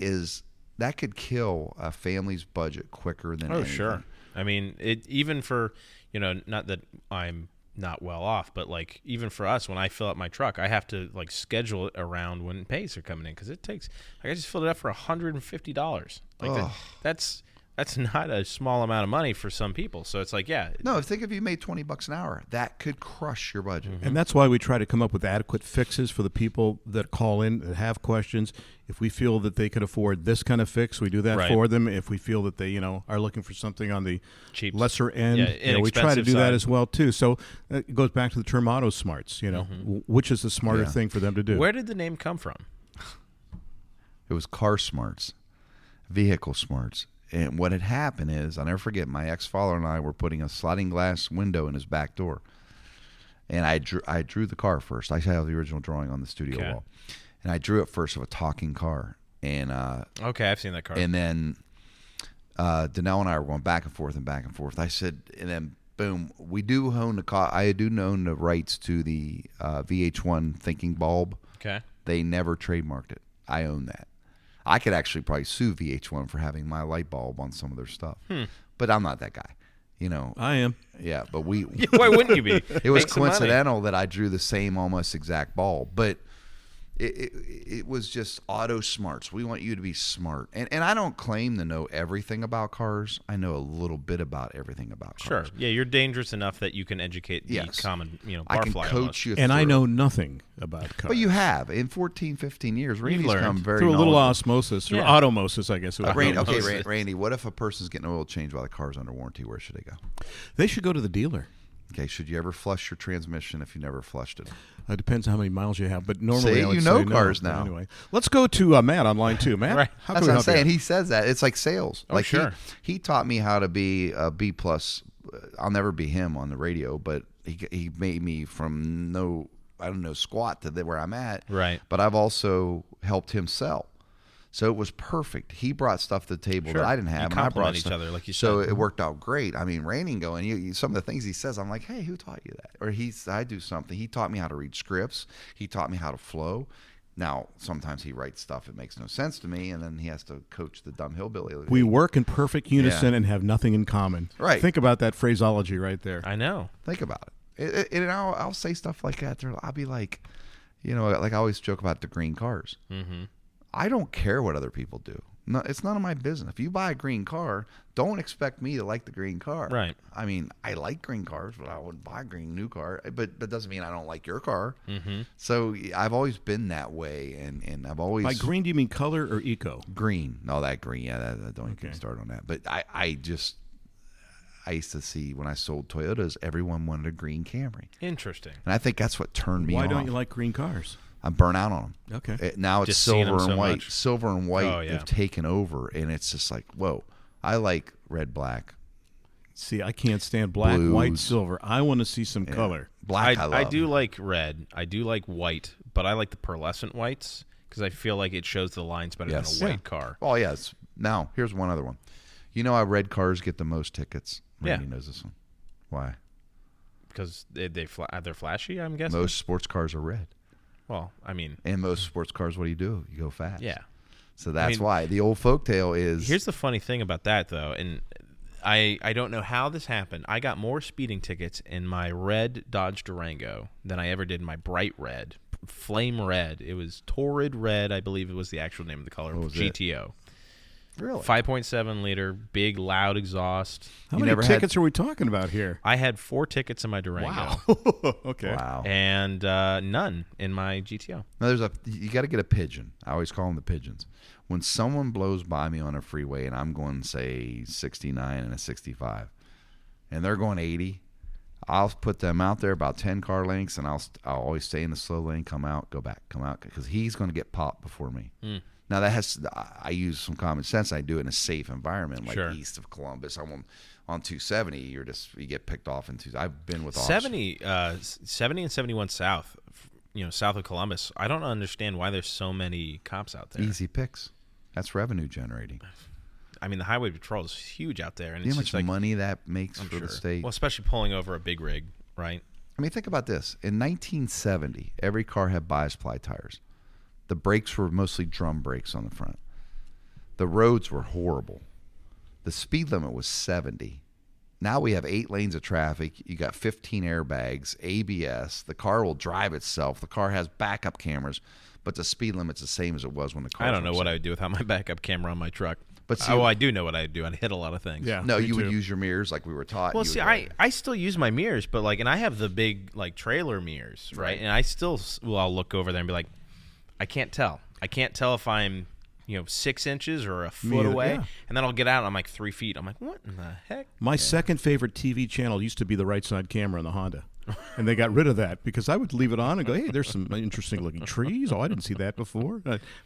could kill a family's budget quicker than anything. Sure. I mean, even for, not that I'm not well off, but like even for us, when I fill up my truck, I have to like schedule it around when pays are coming in because it takes. Like I just filled it up for $150. Like that's not a small amount of money for some people. So it's like, no. Think if you made $20 an hour, that could crush your budget. And that's why we try to come up with adequate fixes for the people that call in that have questions. If we feel that they can afford this kind of fix, we do that for them. If we feel that they, are looking for something on the cheap, lesser end, we try to do that as well too. So it goes back to the term AutoSmarts. Which is the smarter thing for them to do? Where did the name come from? It was Car Smarts, Vehicle Smarts. And what had happened is, I'll never forget, my ex-father and I were putting a sliding glass window in his back door. And I drew the car first. I have the original drawing on the studio wall. And I drew it first of a talking car. And okay, I've seen that car. And then Danelle and I were going back and forth and back and forth. I said, and then boom, we do own the car. I do own the rights to the VH1 thinking bulb. Okay. They never trademarked it. I own that. I could actually probably sue VH1 for having my light bulb on some of their stuff. But I'm not that guy. I am. Yeah, but we... Why wouldn't you be? It was coincidental that I drew the same almost exact bulb. But it was just AutoSmarts. We want you to be smart. And I don't claim to know everything about cars. I know a little bit about everything about cars. Sure. Yeah, you're dangerous enough that you can educate the common, barfly. I can coach you and I know nothing about cars. But you have. In 14, 15 years, Randy's come very through a little osmosis, or automosis, I guess. Randy, what if a person's getting oil changed while the car's under warranty? Where should they go? They should go to the dealer. Okay, should you ever flush your transmission if you never flushed it? It depends on how many miles you have, but normally I would say cars now. Anyway, let's go to Matt on line 2. Matt, how that's can what I'm saying. He says that it's like sales. Oh, sure. He taught me how to be a B+. I'll never be him on the radio, but he made me from squat to where I'm at. Right. But I've also helped him sell. So it was perfect. He brought stuff to the table that I didn't have. You complement each other, like you said. So it worked out great. I mean, Randy going, some of the things he says, I'm like, hey, who taught you that? Or I do something. He taught me how to read scripts. He taught me how to flow. Now, sometimes he writes stuff that makes no sense to me, and then he has to coach the dumb hillbilly. We work in perfect unison and have nothing in common. Right. Think about that phraseology right there. I know. Think about it. And I'll say stuff like that. I'll be like, like I always joke about the green cars. Mm-hmm. I don't care what other people do. No, it's none of my business. If you buy a green car, don't expect me to like the green car. Right. I mean, I like green cars, but I wouldn't buy a green new car. But that doesn't mean I don't like your car. Mm-hmm. So I've always been that way, and I've always... By green, do you mean color or eco? Green. No, that green. Yeah, don't even get started on that. But I used to see when I sold Toyotas, everyone wanted a green Camry. Interesting. And I think that's what turned me off. Why don't you like green cars? I'm burnt out on them. Okay. Now it's just silver and so white. much. Silver and white have taken over, and it's just like, whoa. I like red, black. See, I can't stand black, blues. white, silver. I want to see some color. Black, I love. I do like red. I do like white, but I like the pearlescent whites because I feel like it shows the lines better than a white car. Oh, yes. Now, here's one other one. You know how red cars get the most tickets? Randy knows this one. Why? because they're flashy, I'm guessing. Most sports cars are red. Well, I mean, And most sports cars, what do? You go fast. yeah. So that's I mean, why the old folktale is. Here's the funny thing about that, though, and I don't know how this happened. I got more speeding tickets in my red Dodge Durango than I ever did in my bright red, flame red. It was torrid red, I believe it was the actual name of the color. What was GTO. Really? 5.7 liter, big, loud exhaust. How You many never tickets are we talking about here? I had 4 tickets in my Durango. Wow. Okay. Wow. And none in my GTO. Now you got to get a pigeon. I always call them the pigeons. When someone blows by me on a freeway and I'm going, say, 69 and a 65, and they're going 80, I'll put them out there about 10 car lengths, and I'll always stay in the slow lane, come out, go back, come out, because he's going to get popped before me. Now I use some common sense. I do it in a safe environment, like Sure. east of Columbus. I'm on 270. You get picked off in I've been with 70 and 71 south, south of Columbus. I don't understand why there's so many cops out there. easy picks. That's revenue generating. I mean, the highway patrol is huge out there, and You know it's how just much like, money that makes I'm for sure. the state? Well, especially pulling over a big rig, right? I mean, think about this. In 1970, every car had bias-ply tires. The brakes were mostly drum brakes on the front. The roads were horrible. The speed limit was 70. Now we have 8 lanes of traffic. You got 15 airbags, ABS. The car will drive itself. The car has backup cameras, but the speed limit's the same as it was when the car. I don't know what I would do without my backup camera on my truck. But see- I do know what I'd do. I'd hit a lot of things. Yeah. No, me you would too. use your mirrors like we were taught. Well, You see, would- I still use my mirrors, but and I have the big trailer mirrors, right? Right. And I still I'll look over there and be like, I can't tell. I can't tell if I'm 6 inches or a foot either, away, yeah. and then I'll get out and I'm like 3 feet. I'm like, what in the heck? My second favorite TV channel used to be the right side camera in the Honda. And they got rid of that because I would leave it on and go, hey, there's some interesting looking trees. Oh, I didn't see that before.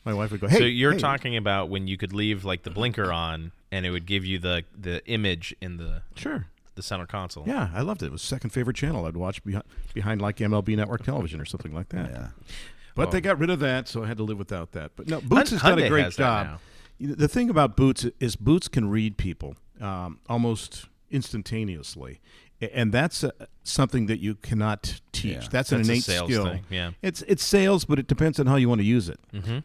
My wife would go, hey. So you're hey. talking about when you could leave the blinker on and it would give you the image in the Sure. the center console. Yeah, I loved it. It was second favorite channel. I'd watch behind like MLB Network Television or something like that. Yeah. But they got rid of that, so I had to live without that. But no, Boots has done a Hyundai great has that job. now. The thing about Boots is Boots can read people almost instantaneously, and that's something that you cannot teach. Yeah. That's an That's a innate sales skill. thing, yeah. It's sales, but it depends on how you want to use it.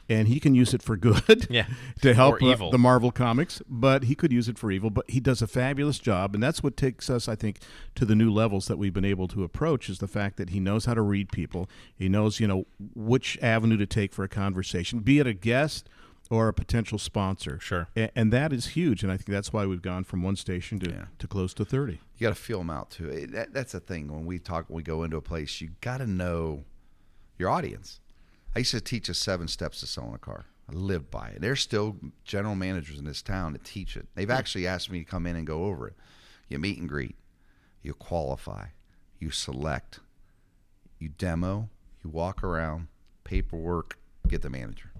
And he can use it for good, Yeah. to help Or evil. the Marvel comics, but he could use it for evil. But he does a fabulous job, and that's what takes us, I think, to the new levels that we've been able to approach. Is the fact that he knows how to read people. He knows, which avenue to take for a conversation, be it a guest or a potential sponsor. Sure. And that is huge, and I think that's why we've gone from one station to close to 30. You got to feel them out too. That's the thing when we go into a place. You got to know your audience. I used to teach us 7 steps to selling a car. I lived by it. There's still general managers in this town that teach it. They've actually asked me to come in and go over it. You meet and greet, you qualify, you select, you demo, you walk around, paperwork, get the manager.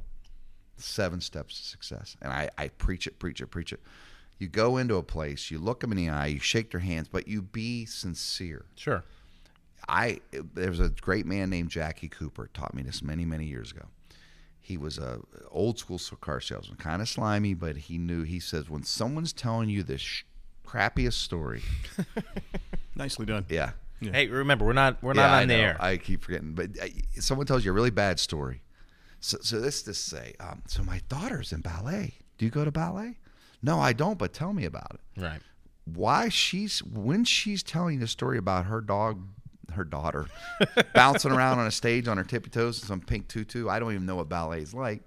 7 steps to success. And I preach it. You go into a place, you look them in the eye, you shake their hands, but you be sincere. Sure. There was a great man named Jackie Cooper, taught me this many, many years ago. He was a old school car salesman, kind of slimy, but he says, when someone's telling you the crappiest story. Nicely done. Yeah. Hey, remember, we're not I on know. the air. I keep forgetting. But someone tells you a really bad story. So this to say, so my daughter's in ballet. Do you go to ballet? No, I don't, but tell me about it. Right. When she's telling the story about her daughter, bouncing around on a stage on her tippy toes in some pink tutu. I don't even know what ballet is like,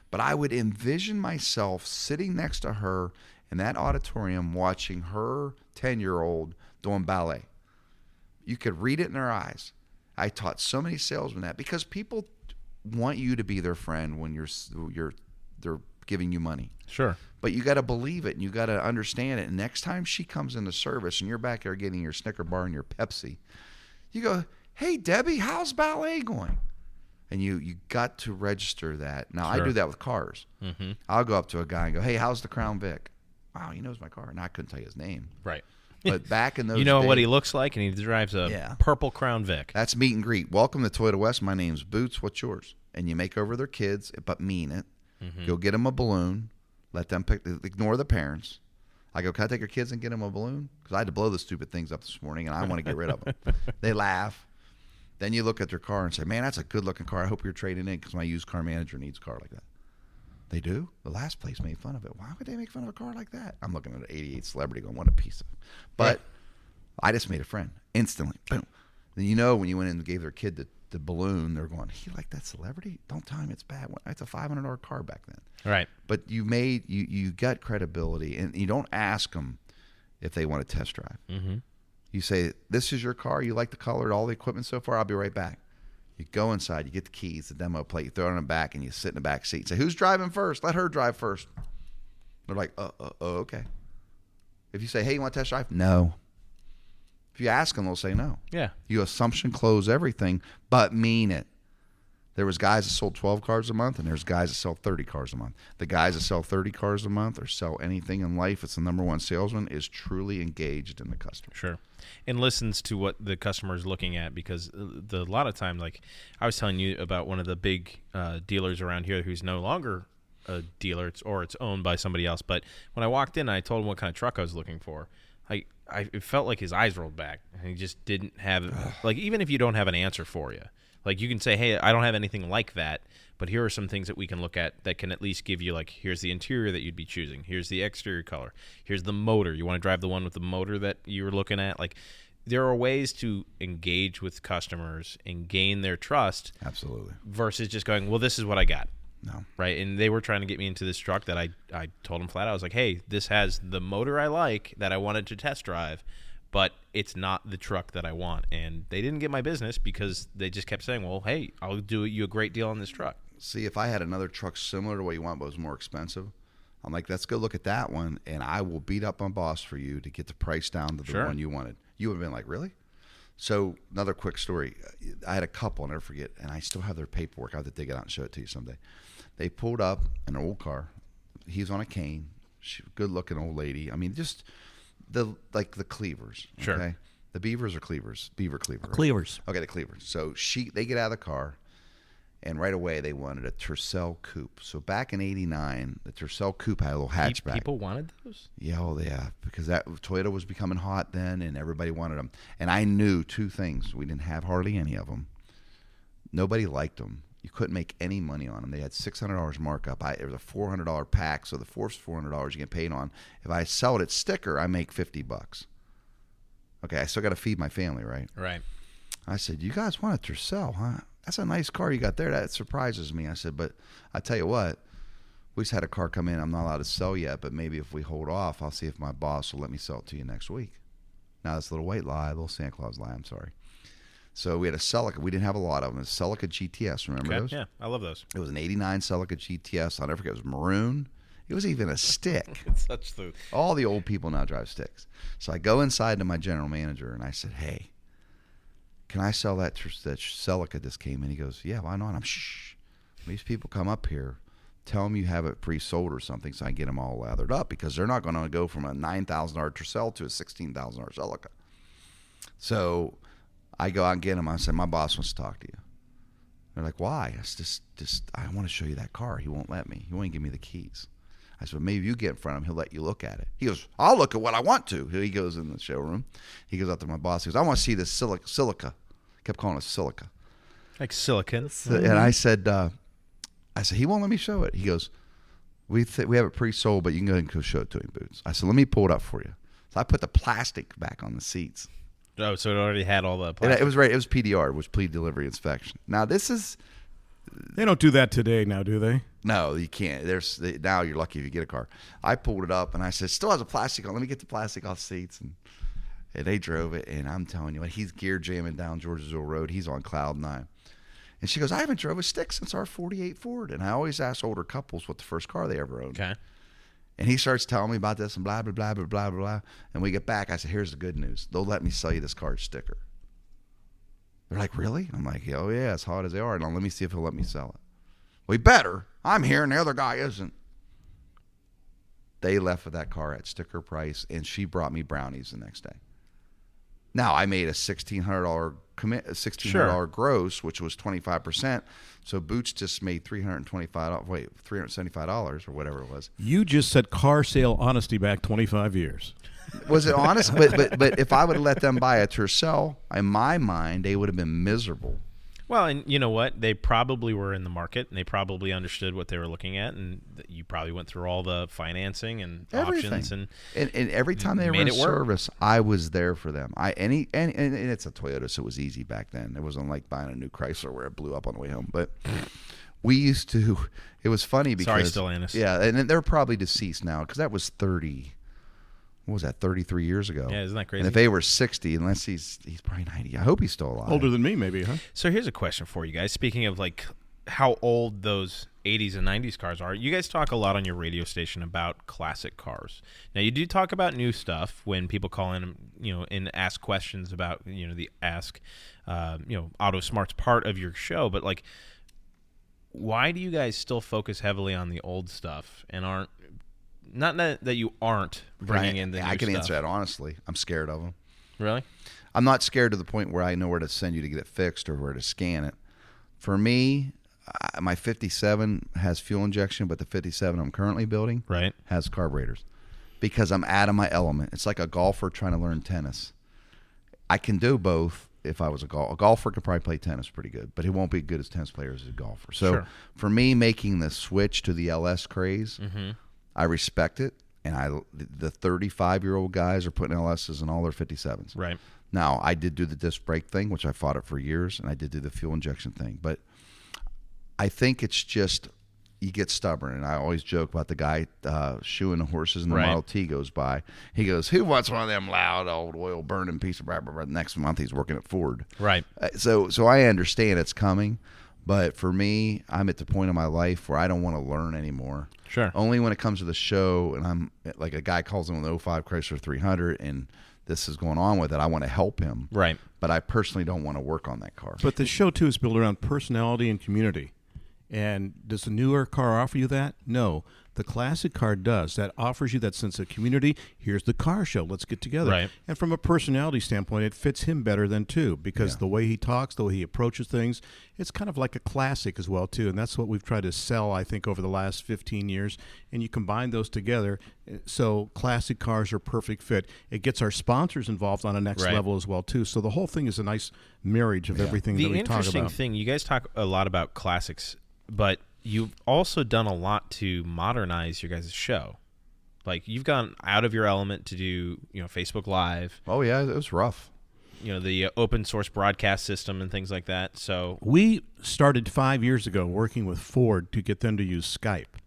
but I would envision myself sitting next to her in that auditorium watching her 10-year-old doing ballet. You could read it in her eyes. I taught so many salesmen that because people want you to be their friend when they're giving you money. Sure. But you got to believe it and you got to understand it. And next time she comes into service and you're back there getting your Snicker bar and your Pepsi, you go, "Hey Debbie, how's ballet going?" And you got to register that. Now Sure. I do that with cars. Mm-hmm. I'll go up to a guy and go, "Hey, how's the Crown Vic?" Wow, he knows my car, and I couldn't tell you his name. Right. But back in those You know days, what he looks like, and he drives a Yeah. purple Crown Vic. that's meet and greet. Welcome to Toyota West. My name's Boots. What's yours? And you make over their kids, but mean it. Mm-hmm. Go get them a balloon. Let them pick. Ignore the parents. I go, can I take your kids and get them a balloon? Because I had to blow the stupid things up this morning, and I want to get rid of them. They laugh. Then you look at their car and say, man, that's a good-looking car. I hope you're trading in because my used car manager needs a car like that. They do? The last place made fun of it. Why would they make fun of a car like that? I'm looking at an 88 Celebrity going, what a piece of it. But I just made a friend instantly. Boom. Then you know when you went in and gave their kid the balloon, they're going, he liked that Celebrity? Don't tell him it's bad. It's a $500 car back then. Right. But you got credibility, and you don't ask them if they want to test drive. Mm-hmm. You say, this is your car. You like the color, all the equipment so far? I'll be right back. You go inside, you get the keys, the demo plate, you throw it on the back, and you sit in the back seat. Say, who's driving first? Let her drive first. They're like, okay. If you say, hey, you want to test drive? No. If you ask them, they'll say no. Yeah. You assumption close everything, but mean it. There was guys that sold 12 cars a month, and there's guys that sell 30 cars a month. The guys that sell 30 cars a month or sell anything in life, it's the number one salesman, is truly engaged in the customer. Sure. And listens to what the customer is looking at, because a lot of times, like I was telling you about one of the big dealers around here who's no longer a dealer, it's owned by somebody else. But when I walked in, I told him what kind of truck I was looking for. It felt like his eyes rolled back, and he just didn't have, like, even if you don't have an answer for you, like you can say, hey, I don't have anything like that, but here are some things that we can look at that can at least give you, like, here's the interior that you'd be choosing, here's the exterior color, here's the motor. You want to drive the one with the motor that you were looking at? Like, there are ways to engage with customers and gain their trust. Absolutely. Versus just going, well, this is what I got. No. Right. And they were trying to get me into this truck that I told them flat out. I was like, hey, this has the motor I like that I wanted to test drive, but it's not the truck that I want. And they didn't get my business because they just kept saying, well, hey, I'll do you a great deal on this truck. See, if I had another truck similar to what you want but was more expensive, I'm like, let's go look at that one, and I will beat up my boss for you to get the price down to the one you wanted. You would have been like, really? So another quick story. I had a couple, I'll never forget, and I still have their paperwork. I'll have to dig it out and show it to you someday. They pulled up in an old car. He's on a cane. Good-looking old lady. I mean, just the cleavers. Okay? Sure. The beavers or cleavers? Beaver cleaver. Right? Cleavers. Okay, the cleavers. So they get out of the car, and right away they wanted a Tercel coupe. So back in '89, the Tercel coupe had a little hatchback. People wanted those? Yeah, because that Toyota was becoming hot then, and everybody wanted them. And I knew two things: we didn't have hardly any of them. Nobody liked them. You couldn't make any money on them. They had $600 markup. It was a $400 pack, so the first $400 you get paid on. If I sell it at sticker, I make $50. Okay, I still got to feed my family, right? Right. I said, you guys want a Tercel, huh? That's a nice car you got there. That surprises me. I said, but I tell you what, we just had a car come in. I'm not allowed to sell yet, but maybe if we hold off, I'll see if my boss will let me sell it to you next week. Now, that's a little white lie, a little Santa Claus lie. I'm sorry. So we had a Celica. We didn't have a lot of them. A Celica GTS. Remember those? Yeah, I love those. It was an '89 Celica GTS. I'll never forget. It was maroon. It was even a stick. It's such the... All the old people now drive sticks. So I go inside to my general manager, and I said, hey, can I sell that Celica just came in? He goes, yeah, why not? I'm shh. When these people come up here, tell them you have it pre-sold or something so I can get them all lathered up, because they're not going to go from a $9,000 Tercel to a $16,000 Celica. So I go out and get them. I said, my boss wants to talk to you. They're like, why? I said, just I want to show you that car. He won't let me. He won't give me the keys. I said, well, maybe you get in front of him. He'll let you look at it. He goes, I'll look at what I want to. He goes in the showroom. He goes up to my boss. He goes, I want to see this silica. Kept calling it silica. Like silicon. And I said, he won't let me show it. He goes, we have it pre-sold, but you can go ahead and go show it to him, Boots. I said, let me pull it up for you. So I put the plastic back on the seats. Oh, so it already had all the plastic. It was right. It was PDR, which pre-delivery inspection. Now this is. They don't do that today now, do they? No, you can't. Now you're lucky if you get a car. I pulled it up and I said, still has a plastic on. Let me get the plastic off the seats. And they drove it. And I'm telling you, he's gear jamming down Georgesville Road. He's on cloud 9. And she goes, I haven't drove a stick since our 48 Ford. And I always ask older couples what the first car they ever owned. Okay. And he starts telling me about this and blah, blah, blah, blah, blah, blah. And we get back. I said, here's the good news. They'll let me sell you this car sticker. They're like, really? I'm like, oh, yeah, as hot as they are. Now, let me see if he'll let me sell it. We better. I'm here, and the other guy isn't. They left with that car at sticker price, and she brought me brownies the next day. Now I made a $1,600 commit, a $1,600 gross, which was 25%. So Boots just made $375 or whatever it was. You just set car sale honesty back 25 years. Was it honest? but if I would have let them buy a Tercel, in my mind, they would have been miserable. Well, and you know what? They probably were in the market, and they probably understood what they were looking at, and you probably went through all the financing and options, and every time they were in service, I was there for them. And it's a Toyota, so it was easy back then. It wasn't like buying a new Chrysler where it blew up on the way home. But we used to. It was funny because Stellantis. Yeah, and they're probably deceased now because that was 30. What was that, 33 years ago? Yeah, isn't that crazy? And if they were 60, unless he's probably 90. I hope he's still alive. Older than me, maybe, huh? So here's a question for you guys. Speaking of like how old those 80s and 90s cars are, you guys talk a lot on your radio station about classic cars. Now, you do talk about new stuff when people call in, and ask questions about, the Ask, AutoSmarts part of your show. But like, why do you guys still focus heavily on the old stuff and aren't? Not that you aren't bringing in the new stuff. I can answer that honestly. I'm scared of them. Really? I'm not scared to the point where I know where to send you to get it fixed or where to scan it. For me, my 57 has fuel injection, but the 57 I'm currently building has carburetors because I'm out of my element. It's like a golfer trying to learn tennis. I can do both. If I was a golfer, could probably play tennis pretty good, but he won't be good as a tennis player as a golfer. So for me, making the switch to the LS craze, I respect it, and the 35-year-old guys are putting LSs in all their 57s. Right. Now, I did do the disc brake thing, which I fought it for years, and I did do the fuel injection thing. But I think it's just you get stubborn, and I always joke about the guy shoeing the horses, and the Model T goes by. He goes, "Who wants one of them loud old oil burning piece of rubber?" Next month, he's working at Ford. Right. So I understand it's coming. But for me, I'm at the point in my life where I don't want to learn anymore. Sure. Only when it comes to the show, and I'm like a guy calls in with an 05 Chrysler 300, and this is going on with it, I want to help him. Right. But I personally don't want to work on that car. But the show, too, is built around personality and community. And does the newer car offer you that? No. The classic car does. That offers you that sense of community. Here's the car show. Let's get together. Right. And from a personality standpoint, it fits him better than too, because the way he talks, the way he approaches things, it's kind of like a classic as well too. And that's what we've tried to sell, I think, over the last 15 years. And you combine those together, so classic cars are a perfect fit. It gets our sponsors involved on a next level as well too. So the whole thing is a nice marriage of everything that we talk about. The interesting thing, you guys talk a lot about classics, but you've also done a lot to modernize your guys' show. Like, you've gone out of your element to do, Facebook Live. Oh, yeah, it was rough. The open source broadcast system and things like that. So we started 5 years ago working with Ford to get them to use Skype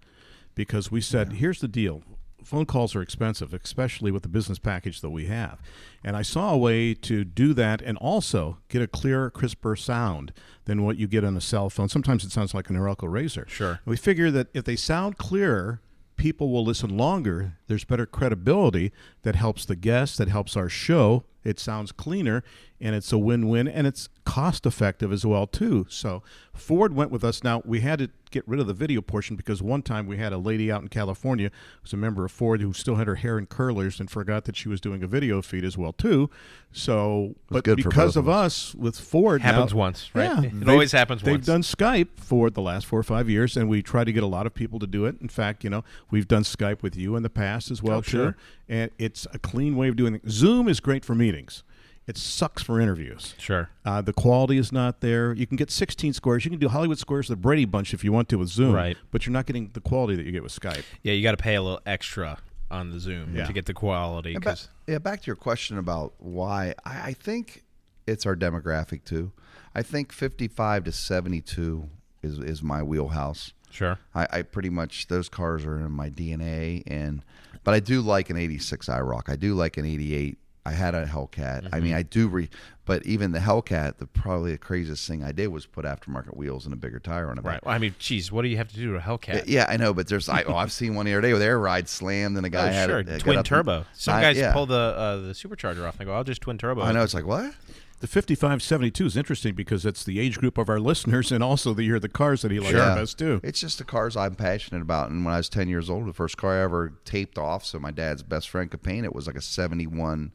because we said, here's the deal. Phone calls are expensive, especially with the business package that we have. And I saw a way to do that and also get a clearer, crisper sound than what you get on a cell phone. Sometimes it sounds like an Oracle Razor. Sure. And we figure that if they sound clearer, people will listen longer. There's better credibility that helps the guests, that helps our show. It sounds cleaner, and it's a win-win, and it's cost-effective as well, too. So Ford went with us. Now, we had to get rid of the video portion because one time we had a lady out in California who was a member of Ford who still had her hair in curlers and forgot that she was doing a video feed as well, too. So, but because of us with Ford happens now, once, right? Yeah, it always happens once. They've done Skype for the last 4 or 5 years, and we try to get a lot of people to do it. In fact, we've done Skype with you in the past as well, too. Sure. And it's a clean way of doing it. Zoom is great for meetings. It sucks for interviews. Sure. The quality is not there. You can get 16 squares. You can do Hollywood squares, the Brady Bunch if you want to with Zoom. Right. But you're not getting the quality that you get with Skype. Yeah, you got to pay a little extra on the Zoom to get the quality. Back to your question about why. I think it's our demographic, too. I think 55 to 72 is my wheelhouse. Sure. I pretty much, those cars are in my DNA. But I do like an 86 IROC. I do like an 88. I had a Hellcat. I mean, I do but even the Hellcat, probably the craziest thing I did was put aftermarket wheels and a bigger tire on it. Right. Well, I mean, geez, what do you have to do to a Hellcat? Yeah, I know, but there's I've seen one the other day with air ride slammed and a guy had it twin turbo. Some guys pull the supercharger off and they go, "I'll just twin turbo." I know, it's like, what? The 5572 is interesting because it's the age group of our listeners and also the year of the cars that he likes the best, too. It's just the cars I'm passionate about. And when I was 10 years old, the first car I ever taped off so my dad's best friend could paint it was like a 71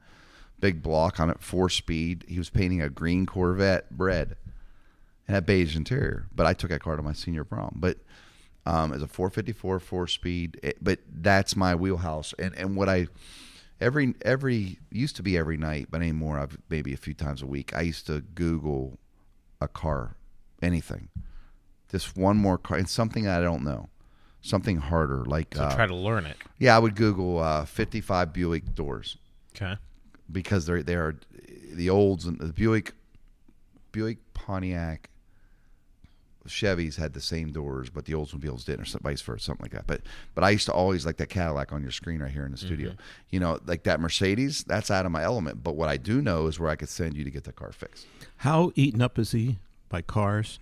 big block on it, 4-speed. He was painting a green Corvette red. It had beige interior, but I took that car to my senior prom. But it's a 454 4-speed. But that's my wheelhouse. And what I used to be every night, but anymore maybe a few times a week. I used to Google a car, anything, just one more car, and something I don't know, something harder, like try to learn it. Yeah, I would Google 55 Buick doors. Okay. Because they are the olds, and the Buick, Pontiac, Chevys had the same doors, but the Oldsmobiles didn't, or vice versa, something like that. But I used to always like that Cadillac on your screen right here in the studio. You know, like that Mercedes, that's out of my element. But what I do know is where I could send you to get the car fixed. How eaten up is he by cars?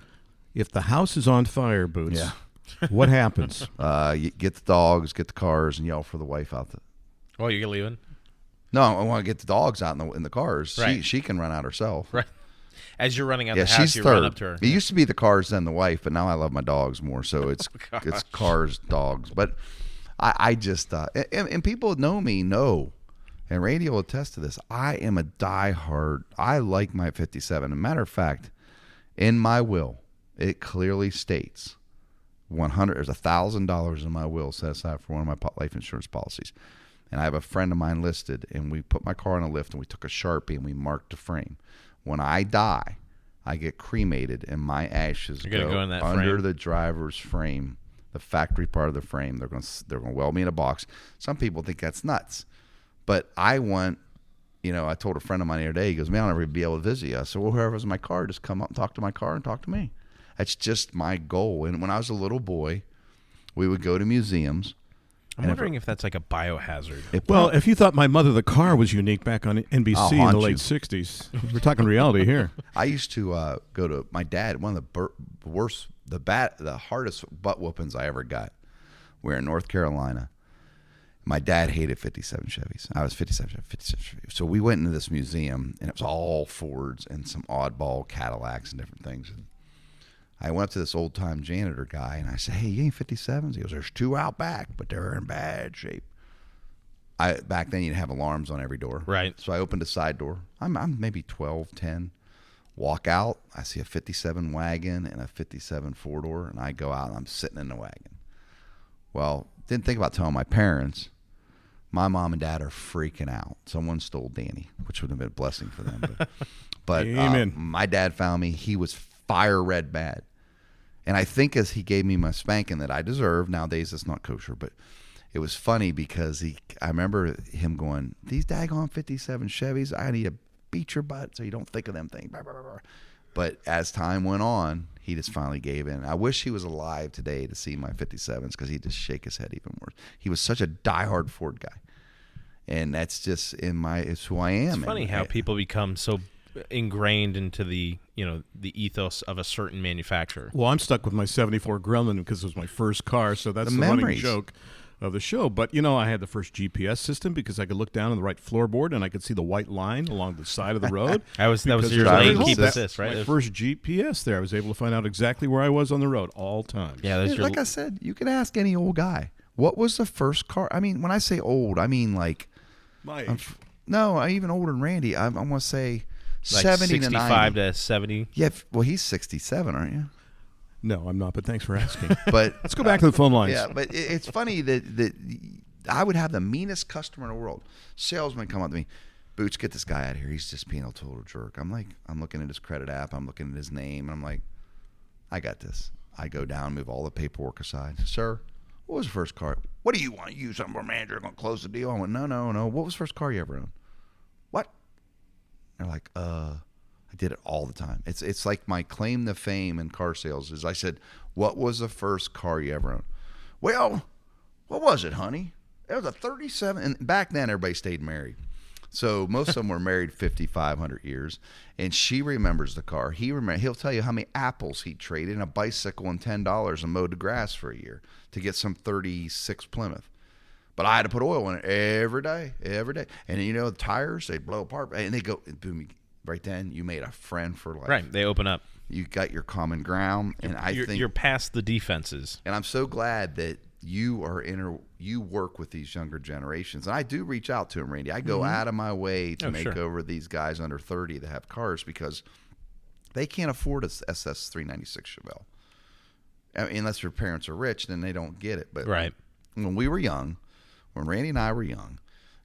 If the house is on fire, Boots, what happens? You get the dogs, get the cars, and yell for the wife out there. Oh, you're leaving? No, I want to get the dogs out in the cars. Right. She can run out herself. Right. As you're running out the house, she's you third. run up to her. It used to be the cars, then the wife, but now I love my dogs more. So it's it's cars, dogs. But I just and people know me, and radio will attest to this. I am a diehard. I like my 57. As a matter of fact, in my will, it clearly states there's $1,000 in my will set aside for one of my life insurance policies. And I have a friend of mine listed, and we put my car on a lift, and we took a Sharpie, and we marked the frame. When I die, I get cremated, and my ashes go in that under frame? the driver's frame, the factory part of the frame. They're going to weld me in a box. Some people think that's nuts, but I want, I told a friend of mine the other day, he goes, man, I'll never be able to visit you. I said, well, whoever's in my car, just come up and talk to my car and talk to me. That's just my goal. And when I was a little boy, we would go to museums. I'm wondering if that's like a biohazard. Well, if you thought My Mother the Car was unique back on NBC in the late 60s, we're talking reality here. I used to go to my dad, one of the hardest butt whoopings I ever got. We were in North Carolina. My dad hated 57 Chevys. I was 57 Chevys. So we went into this museum, and it was all Fords and some oddball Cadillacs and different things. And I went up to this old-time janitor guy, and I said, hey, you ain't 57s? He goes, there's 2 out back, but they're in bad shape. Back then, you'd have alarms on every door. Right. So I opened a side door. I'm maybe 12, 10. Walk out. I see a 57 wagon and a 57 four-door, and I go out, and I'm sitting in the wagon. Well, didn't think about telling my parents. My mom and dad are freaking out. Someone stole Danny, which would have been a blessing for them. But Amen. My dad found me. He was fire red mad. And I think as he gave me my spanking that I deserved, nowadays it's not kosher, but it was funny because I remember him going, these daggone 57 Chevys, I need to beat your butt so you don't think of them things. Blah, blah, blah, blah. But as time went on, he just finally gave in. I wish he was alive today to see my 57s because he'd just shake his head even worse. He was such a diehard Ford guy. And that's just it's who I am. It's funny how people become so ingrained into the ethos of a certain manufacturer. Well, I'm stuck with my 74 Gremlin because it was my first car, so that's the memories. running joke of the show. But, I had the first GPS system because I could look down on the right floorboard and I could see the white line along the side of the road. that was your driver's lane keep license. assist, right? My first GPS there. I was able to find out exactly where I was on the road all times. Yeah, that's Like I said, you can ask any old guy. What was the first car? I mean, when I say old, I mean like... My age. No, even older than Randy. I'm going to say... like 70 to 65 90. to 70. Yeah, well, he's 67, aren't you? No, I'm not, but thanks for asking. But Let's go back to the phone lines. yeah, but it's funny that I would have the meanest customer in the world. Salesman come up to me, Boots, get this guy out of here. He's just being a total jerk. I'm looking at his credit app. I'm looking at his name. And I'm like, I got this. I go down, move all the paperwork aside. Sir, what was the first car? What do you want? You, some manager, going to close the deal? I went, no. What was the first car you ever owned? What? They're like, I did it all the time. It's like my claim to fame in car sales is I said, what was the first car you ever owned? Well, what was it, honey? It was a 37. And back then, everybody stayed married. So most of them were married 5,500 years. And she remembers the car. He'll tell you how many apples he traded in a bicycle and $10 and mowed the grass for a year to get some 36 Plymouth. But I had to put oil in it every day. And the tires, they blow apart. And they go, boom, right then you made a friend for life. Right, they open up. You got your common ground. And You're past the defenses. And I'm so glad that you work with these younger generations, and I do reach out to them, Randy. I go out of my way to make over these guys under 30 that have cars because they can't afford a SS 396 Chevelle. I mean, unless your parents are rich, then they don't get it. But when we were young, when Randy and I were young,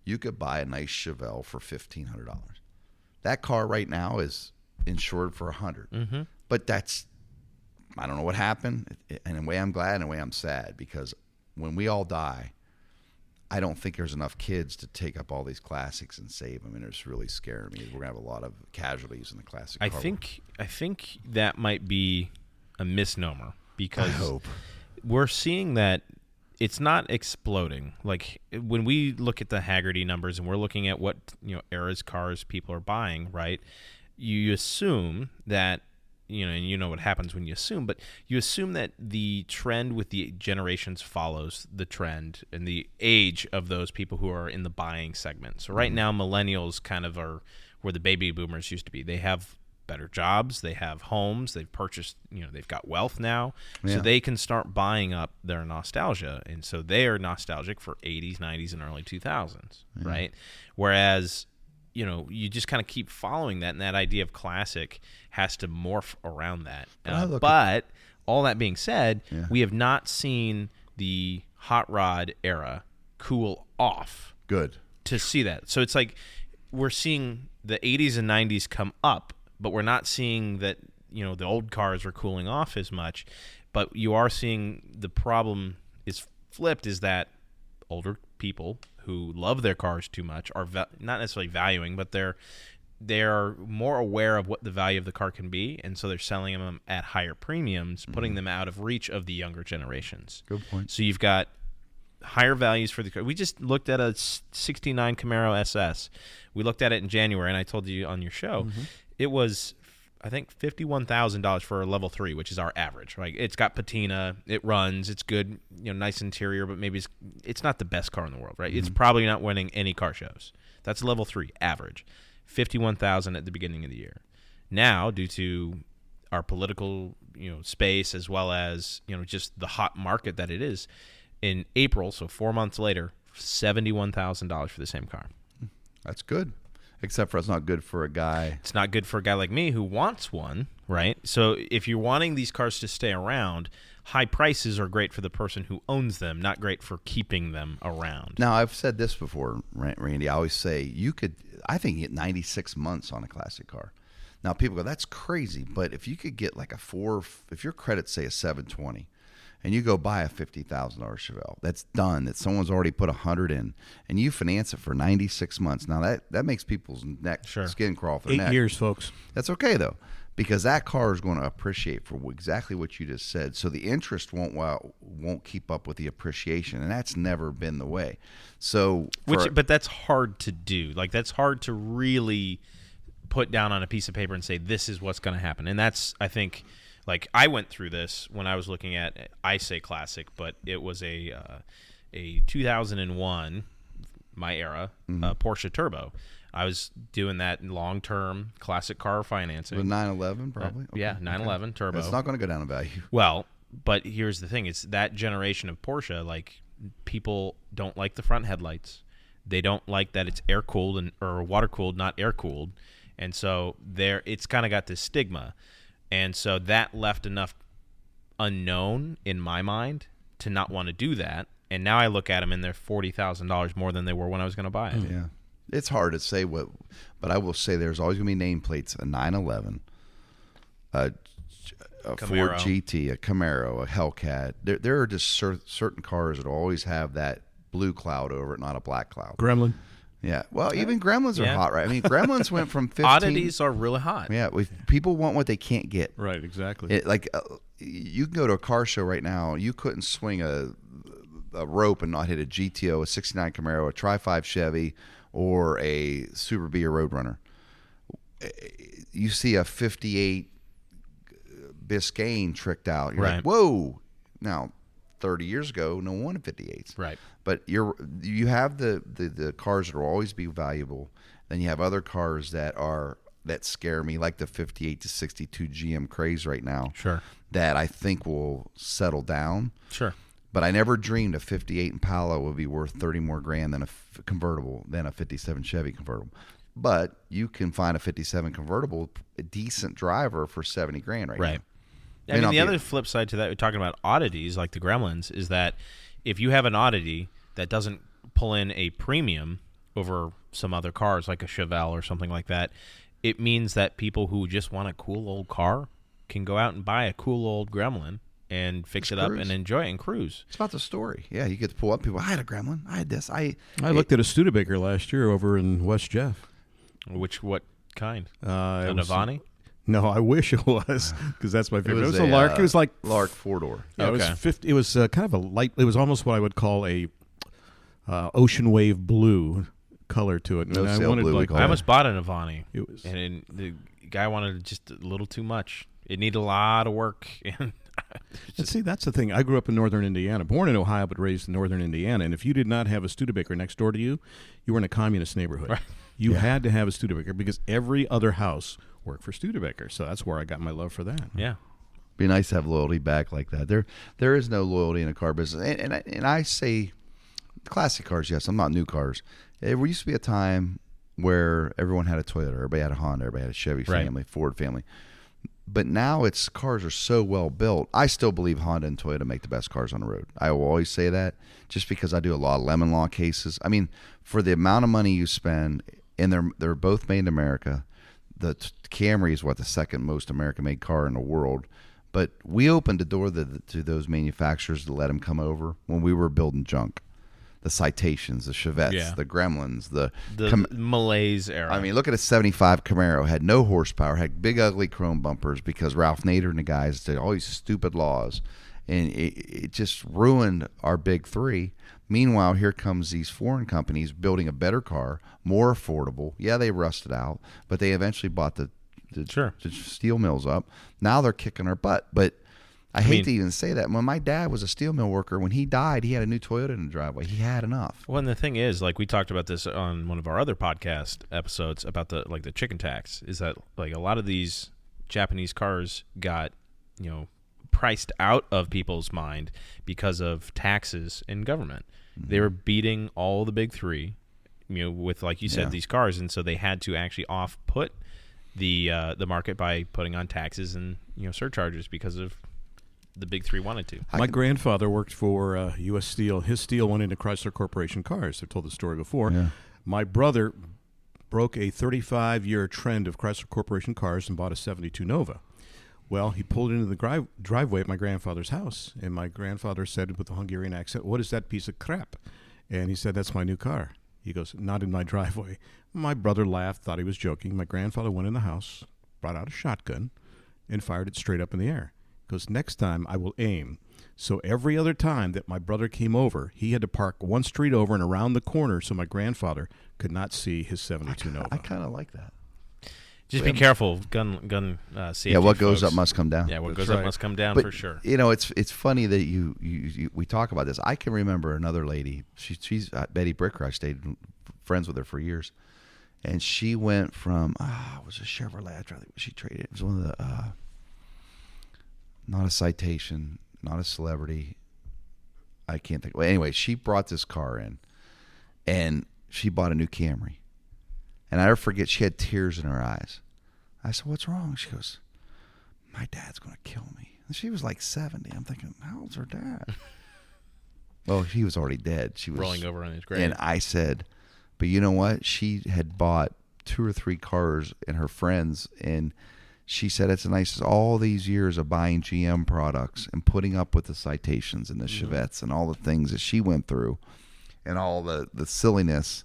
you could buy a nice Chevelle for $1,500. That car right now is insured for $100. But I don't know what happened. And in a way I'm glad, and in a way I'm sad, because when we all die, I don't think there's enough kids to take up all these classics and save them, and it's really scaring me. We're gonna have a lot of casualties in the classic car. I think that might be a misnomer, because we're seeing that it's not exploding. Like when we look at the Hagerty numbers and we're looking at what era's cars people are buying, right? You assume that and you know what happens when you assume, but you assume that the trend with the generations follows the trend and the age of those people who are in the buying segment. So right now, millennials kind of are where the baby boomers used to be. They have better jobs, they have homes, they've purchased, they've got wealth now, so they can start buying up their nostalgia, and so they are nostalgic for 80s, 90s, and early 2000s, right? Whereas you just kind of keep following that, and that idea of classic has to morph around that. But all that being said, we have not seen the hot rod era cool off. Good. To see that. So it's like we're seeing the 80s and 90s come up, but we're not seeing that, the old cars are cooling off as much. But you are seeing the problem is flipped, is that older people who love their cars too much are not necessarily valuing, but they're more aware of what the value of the car can be, and so they're selling them at higher premiums, putting them out of reach of the younger generations. Good point. So you've got higher values for the car. We just looked at a 69 Camaro SS. We looked at it in January, and I told you on your show, it was, I think, $51,000 for a level 3, which is our average. Like, it's got patina, it runs, it's good, nice interior, but maybe it's not the best car in the world, right? It's probably not winning any car shows. That's level 3 average. $51,000 at the beginning of the year. Now, due to our political, space, as well as just the hot market that it is, in April, so 4 months later, $71,000 for the same car. That's good. Except for it's not good for a guy. It's not good for a guy like me who wants one, right? So if you're wanting these cars to stay around, high prices are great for the person who owns them, not great for keeping them around. Now, I've said this before, Randy. I always say I think you get 96 months on a classic car. Now, people go, that's crazy. But if you could get like if your credit's, say, a 720, and you go buy a $50,000 Chevelle that's done, that someone's already put $100 in, and you finance it for 96 months. Now, that makes people's skin crawl off their neck. 8 years, folks. That's okay, though, because that car is going to appreciate for exactly what you just said. So the interest won't keep up with the appreciation, and that's never been the way. So, but that's hard to do. Like, that's hard to really put down on a piece of paper and say, this is what's going to happen. And that's, I think... Like, I went through this when I was looking at, I say classic, but it was a 2001, my era, Porsche Turbo. I was doing that long-term classic car financing. With 911, probably? Yeah, 911 Turbo. It's not going to go down in value. Well, but here's the thing. It's that generation of Porsche, like, people don't like the front headlights. They don't like that it's air-cooled or water-cooled, not air-cooled. And so it's kind of got this stigma. And so that left enough unknown in my mind to not want to do that. And now I look at them and they're $40,000 more than they were when I was going to buy it. Yeah. It's hard to say but I will say there's always going to be nameplates, a 911, a Ford GT, a Camaro, a Hellcat. There are just certain cars that always have that blue cloud over it, not a black cloud. Gremlin. Yeah, well, even Gremlins are hot, right? I mean, Gremlins went from 15... Oddities are really hot. Yeah, people want what they can't get. Right, exactly. You can go to a car show right now, you couldn't swing a rope and not hit a GTO, a 69 Camaro, a Tri-5 Chevy, or a Super B or Roadrunner. You see a 58 Biscayne tricked out. You're like, whoa! Now, 30 years ago, no one wanted 58s. Right. But you have the cars that will always be valuable. Then you have other cars that scare me, like the 58 to 62 GM craze right now. Sure. That I think will settle down. Sure. But I never dreamed a 58 Impala would be worth 30 more grand than a convertible than a 57 Chevy convertible. But you can find a 57 convertible, a decent driver for 70 grand right now. I mean, the other flip side to that, we're talking about oddities like the Gremlins, is that if you have an oddity that doesn't pull in a premium over some other cars like a Chevelle or something like that, it means that people who just want a cool old car can go out and buy a cool old Gremlin and fix it up and enjoy it and cruise. It's about the story. Yeah, you get to pull up people. I had a Gremlin. I had this. I looked at a Studebaker last year over in West Jeff. What kind? A Navani? No, I wish it was, because that's my favorite. It was a Lark. It was like Lark 4-door. Yeah, Okay. It was 50. It was kind of a light. It was almost what I would call a ocean wave blue color to it. No and I sail wanted blue, we like call I almost bought a Navani, it was. and the guy wanted just a little too much. It needed a lot of work. And See, that's the thing. I grew up in northern Indiana, born in Ohio, but raised in northern Indiana. And if you did not have a Studebaker next door to you, you were in a communist neighborhood. Right. You had to have a Studebaker because every other house worked for Studebaker. So that's where I got my love for that. yeah. Be nice to have loyalty back like that. There is no loyalty in a car business, and I say classic cars. Yes, I'm not new cars. There used to be a time where everyone had a Toyota, everybody had a Honda, everybody had a Chevy family, Ford family. But now cars are so well built. I still believe Honda and Toyota make the best cars on the road. I will always say that, just because I do a lot of lemon law cases. I mean, for the amount of money you spend, and they're both made in America. The Camry is the second most American-made car in the world. But we opened the door to those manufacturers to let them come over when we were building junk. The Citations, the Chevettes, the Gremlins, the Malaise era. I mean, look at a 75 Camaro. Had no horsepower, had big, ugly chrome bumpers because Ralph Nader and the guys did all these stupid laws. And it just ruined our big three. Meanwhile, here comes these foreign companies building a better car, more affordable. Yeah, they rusted out, but they eventually bought the steel mills up. Now they're kicking our butt. But I hate to even say that. When my dad was a steel mill worker, when he died, he had a new Toyota in the driveway. He had enough. Well, and the thing is, like we talked about this on one of our other podcast episodes about the chicken tax, is that like a lot of these Japanese cars got, priced out of people's mind because of taxes and government. Mm-hmm. They were beating all the big three, with, like you said, these cars, and so they had to actually off-put the market by putting on taxes and surcharges because of the big three wanted to. My grandfather worked for U.S. Steel. His steel went into Chrysler Corporation cars. I've told the story before. Yeah. My brother broke a 35-year trend of Chrysler Corporation cars and bought a 72 Nova. Well, he pulled into the driveway at my grandfather's house, and my grandfather said with a Hungarian accent, "What is that piece of crap?" And he said, "That's my new car." He goes, "Not in my driveway." My brother laughed, thought he was joking. My grandfather went in the house, brought out a shotgun, and fired it straight up in the air. He goes, "Next time I will aim." So every other time that my brother came over, he had to park one street over and around the corner so my grandfather could not see his 72 Nova. I kind of like that. Just be careful, gun safety. Yeah, what goes folks. up must come down. Yeah, what goes up must come down, but, for sure. It's funny that we talk about this. I can remember another lady. She's Betty Bricker. I stayed friends with her for years, and she went from it was a Chevrolet. She traded. It was one of the not a Citation, not a Celebrity. I can't think. Well, anyway, she brought this car in, and she bought a new Camry. And I never forget, she had tears in her eyes. I said, "What's wrong?" She goes, "My dad's going to kill me." And she was like 70. I'm thinking, how old's her dad? Well, he was already dead. She was rolling over on his grave. And I said, but you know what? She had bought 2 or 3 cars and her friends, and she said it's nice all these years of buying GM products and putting up with the Citations and the Chevettes and all the things that she went through and all the silliness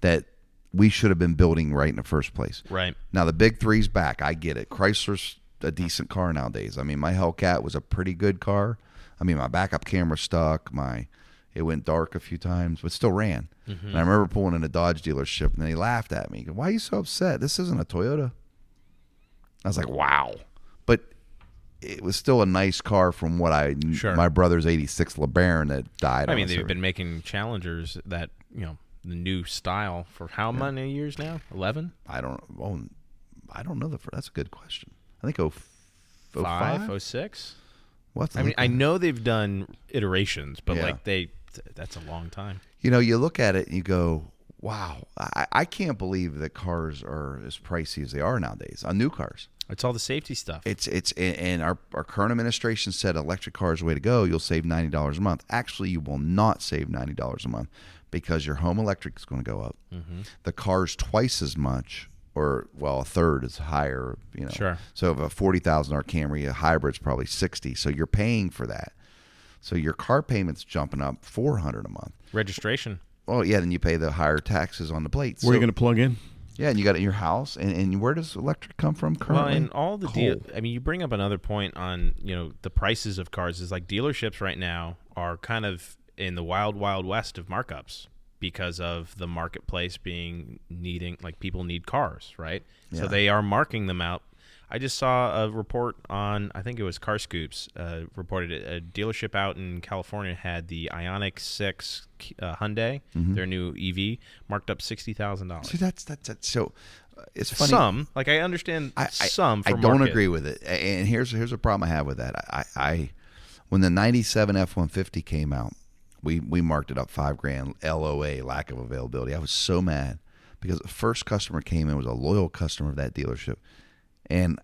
that we should have been building right in the first place. Right. Now, the big three's back. I get it. Chrysler's a decent car nowadays. I mean, my Hellcat was a pretty good car. I mean, my backup camera stuck. It went dark a few times, but still ran. Mm-hmm. And I remember pulling in a Dodge dealership, and they laughed at me. "Why are you so upset? This isn't a Toyota." I was like, wow. But it was still a nice car from what my brother's 86 LeBaron that died. I mean, they've been making Challengers that, the new style for how many years now? 11? I don't know. That's a good question. I think 05? 06? What? I mean, I know they've done iterations, but Yeah. like that's a long time. You know, you look at it and you go, wow, I can't believe that cars are as pricey as they are nowadays on new cars. It's all the safety stuff. And our current administration said electric cars are the way to go. You'll save $90 a month. Actually, you will not save $90 a month because your home electric is going to go up. Mm-hmm. The car's twice as much, or well, a third is higher. You know, Sure. So if a $40,000 Camry, a hybrid's probably $60,000. So you're paying for that. So your car payment's jumping up $400 a month. Registration. Oh yeah, then you pay the higher taxes on the plates. Where are you going to plug in? Yeah, and you got it in your house. And where does electric come from currently? Well, and all the Coal. I mean, you bring up another point on, the prices of cars is like dealerships right now are kind of in the wild, wild west of markups because of the marketplace needing, like people need cars, right? Yeah. So they are marking them out. I just saw a report on, I think it was Car Scoops, reported it. A dealership out in California had the Ioniq 6 Hyundai, their new EV, marked up $60,000. See, that's so. It's funny. Some, like I understand some. For I don't market. agree with it, and here's a problem I have with that. I when the '97 F-150 came out, we marked it up $5,000. LOA, lack of availability. I was so mad because the first customer came in was a loyal customer of that dealership. And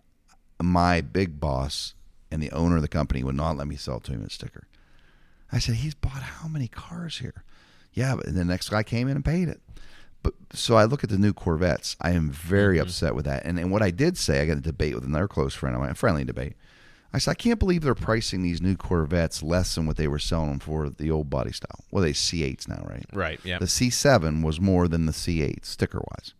my big boss and the owner of the company would not let me sell to him a sticker. I said, he's bought how many cars here? Yeah, but the next guy came in and paid it. But so I look at the new Corvettes. I am very upset with that. And what I did say, I got a debate with another close friend of mine, a friendly debate. I said, I can't believe they're pricing these new Corvettes less than what they were selling them for the old body style. Well, they C8s now, right? Right, yeah. The C7 was more than the C8 sticker-wise.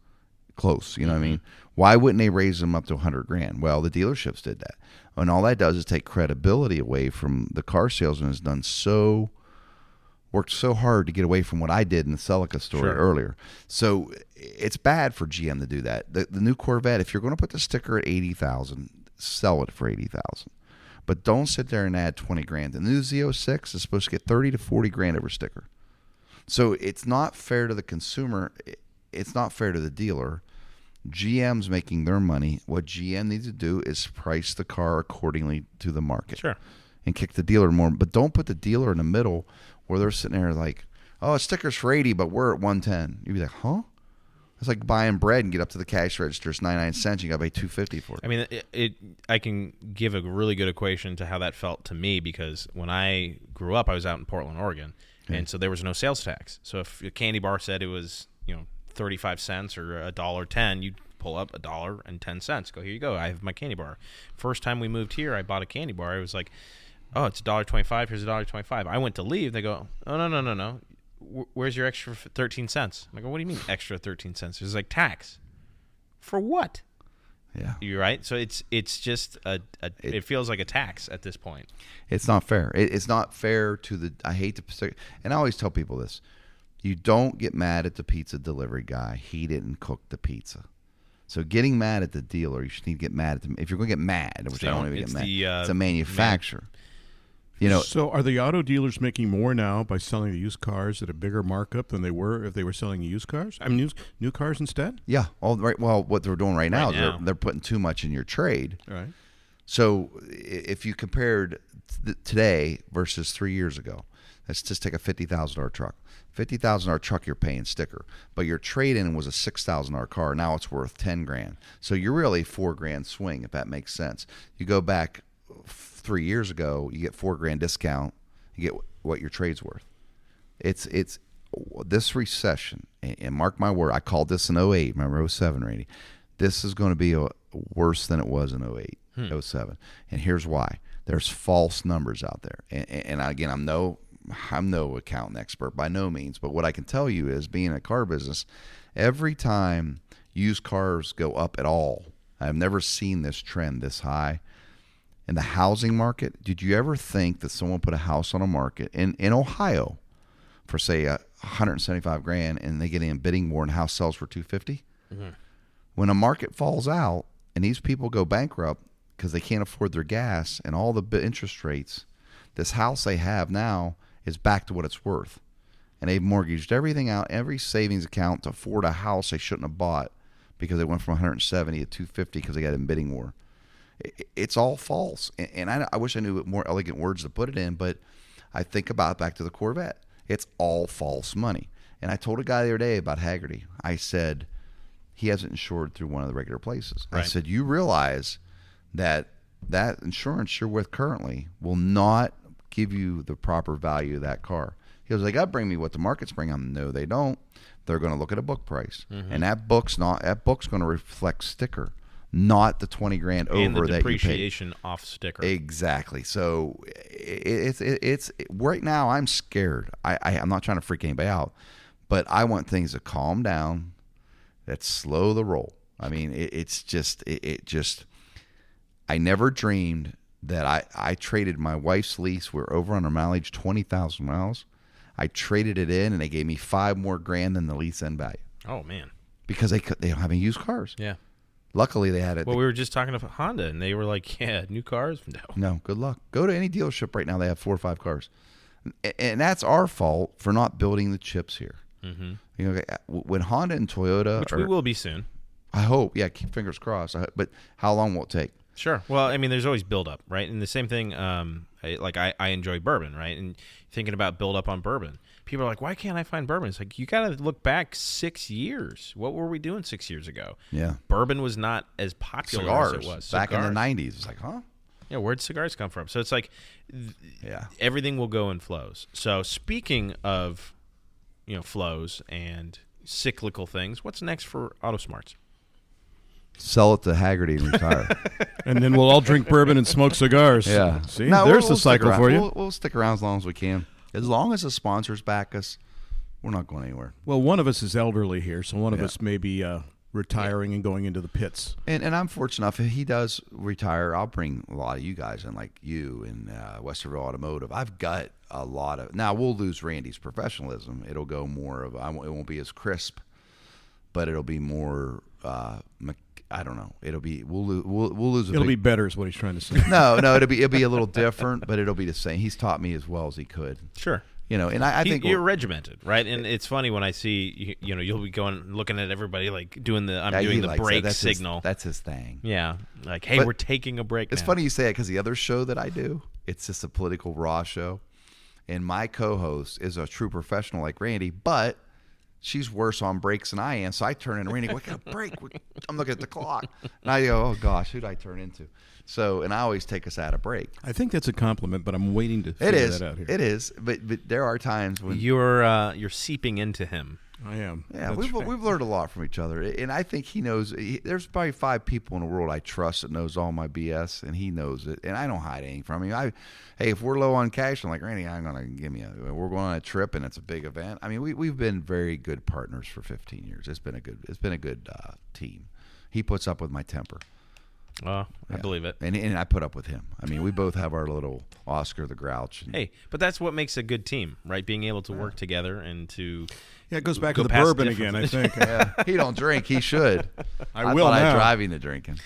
Close, you know what I mean? Why wouldn't they raise them up to $100,000? Well, the dealerships did that, and all that does is take credibility away from the car salesman. Has worked so hard to get away from what I did in the Celica story earlier. So it's bad for GM to do that. The new Corvette, if you're going to put the sticker at $80,000, sell it for $80,000, but don't sit there and add $20,000. The new Z06 is supposed to get $30,000 to $40,000 over sticker. So it's not fair to the consumer. It's not fair to the dealer. GM's making their money. What GM needs to do is price the car accordingly to the market. Sure. And kick the dealer more. But don't put the dealer in the middle where they're sitting there like, oh, stickers for $80, but we're at $110. You'd be like, huh? It's like buying bread and get up to the cash register. It's 99 cents. You got to pay $2.50 for it. I mean, I can give a really good equation to how that felt to me because when I grew up, I was out in Portland, Oregon, and so there was no sales tax. So if a candy bar said it was, 35 cents or $1.10, you'd pull up $1.10. Go, here you go. I have my candy bar. First time we moved here, I bought a candy bar. I was like, oh, it's $1.25. Here's $1.25. I went to leave. They go, oh, no. Where's your extra 13 cents? I'm like, what do you mean extra 13 cents? It's like tax. For what? Yeah. You're right. So it's just it feels like a tax at this point. It's not fair. It's not fair to the. I hate to, and I always tell people this: you don't get mad at the pizza delivery guy. He didn't cook the pizza. So getting mad at the dealer, you should need to get mad at them. If you're going to get mad, which I don't even get mad, it's a manufacturer. So are the auto dealers making more now by selling the used cars at a bigger markup than they were if they were selling used cars? I mean, new cars instead? Yeah. All right. Well, what they're doing right now is they're putting too much in your trade. All right. So if you compared today versus 3 years ago, let's just take a $50,000 truck. $50,000 truck, you're paying sticker, but your trade-in was a $6,000 car. Now it's worth $10,000. So you're really $4,000 swing, if that makes sense. You go back 3 years ago, you get $4,000 discount. You get what your trade's worth. It's this recession, and mark my word, I called this in 08. Remember 07, Randy? This is going to be worse than it was in 08, 07. And here's why. There's false numbers out there. And again, I'm no accountant expert by no means, but what I can tell you is, being in a car business, every time used cars go up at all, I've never seen this trend this high. In the housing market, did you ever think that someone put a house on a market in Ohio for, say, $175,000 and they get in bidding war and the house sells for $250,000? Mm-hmm. When a market falls out and these people go bankrupt because they can't afford their gas and all the interest rates, this house they have now is back to what it's worth. And they've mortgaged everything out, every savings account, to afford a house they shouldn't have bought because they went from $170,000 to $250,000 because they got in bidding war. It's all false. And I wish I knew more elegant words to put it in, but I think about back to the Corvette. It's all false money. And I told a guy the other day about Haggerty. I said, he hasn't insured through one of the regular places. Right. I said, you realize that insurance you're with currently will not give you the proper value of that car. He goes, they got to bring me what the market's bringing them. No, they don't. They're going to look at a book price. And that book's going to reflect sticker, not the $20,000 over and the that depreciation you paid. off sticker. Exactly. So it's right now I'm scared. I'm not trying to freak anybody out, but I want things to calm down, that slow the roll. I mean, it just I never dreamed that I traded my wife's lease. We're over on our mileage, 20,000 miles. I traded it in, and they gave me $5 more than the lease end value. Oh man! Because they don't have any used cars. Yeah. Luckily, they had it. Well, we were just talking to Honda, and they were like, "Yeah, new cars." No. Good luck. Go to any dealership right now. They have 4 or 5 cars, and that's our fault for not building the chips here. You know, when Honda and Toyota, which we will be soon. I hope. Yeah, keep fingers crossed. But how long will it take? Sure. Well, I mean, there's always build up, right? And the same thing, I enjoy bourbon, right? And thinking about build up on bourbon, people are like, why can't I find bourbon? It's like, you got to look back 6 years. What were we doing 6 years ago? Yeah. Bourbon was not as popular cigars, as it was. Back in the 90s. It's like, huh? Yeah, where'd cigars come from? So it's like, everything will go in flows. So speaking of, flows and cyclical things, what's next for AutoSmarts? Sell it to Haggerty and retire. And then we'll all drink bourbon and smoke cigars. Yeah. See, there's the cycle for you. We'll stick around as long as we can. As long as the sponsors back us, we're not going anywhere. Well, one of us is elderly here, so one of us may be retiring and going into the pits. And I'm fortunate enough, if he does retire, I'll bring a lot of you guys in, like you and Westerville Automotive. I've got a lot of... Now, we'll lose Randy's professionalism. It'll go more of... It won't be as crisp, but it'll be more... I don't know. It'll be we'll lose. It'll be better, is what he's trying to say. No, it'll be a little different, but it'll be the same. He's taught me as well as he could. Sure. And I think you're regimented, right? And it's funny when I see you'll be going looking at everybody like doing the break signal. That's his thing. Yeah, like hey, we're taking a break. It's funny you say it because the other show that I do, it's just a political raw show, and my co-host is a true professional like Randy, but she's worse on breaks than I am. So I turn in, Randy, we got a break. I'm looking at the clock. And I go, oh, gosh, who'd I turn into? So, and I always take us at a break. I think that's a compliment, but I'm waiting to figure that out here. It is. But there are times when... You're seeping into him. I am. Yeah, we've learned a lot from each other. And I think he knows... There's probably 5 people in the world I trust that knows all my BS, and he knows it. And I don't hide anything from him. Hey, if we're low on cash, I'm like, Randy, I'm going to give me we're going on a trip, and it's a big event. I mean, we've been very good partners for 15 years. It's been a good team. He puts up with my temper. I believe it. And I put up with him. I mean, we both have our little Oscar the Grouch. Hey, but that's what makes a good team, right? Being able to work together and to... Yeah, it goes back to the bourbon again, I think. He don't drink. He should. I will now. I drive him to drinking.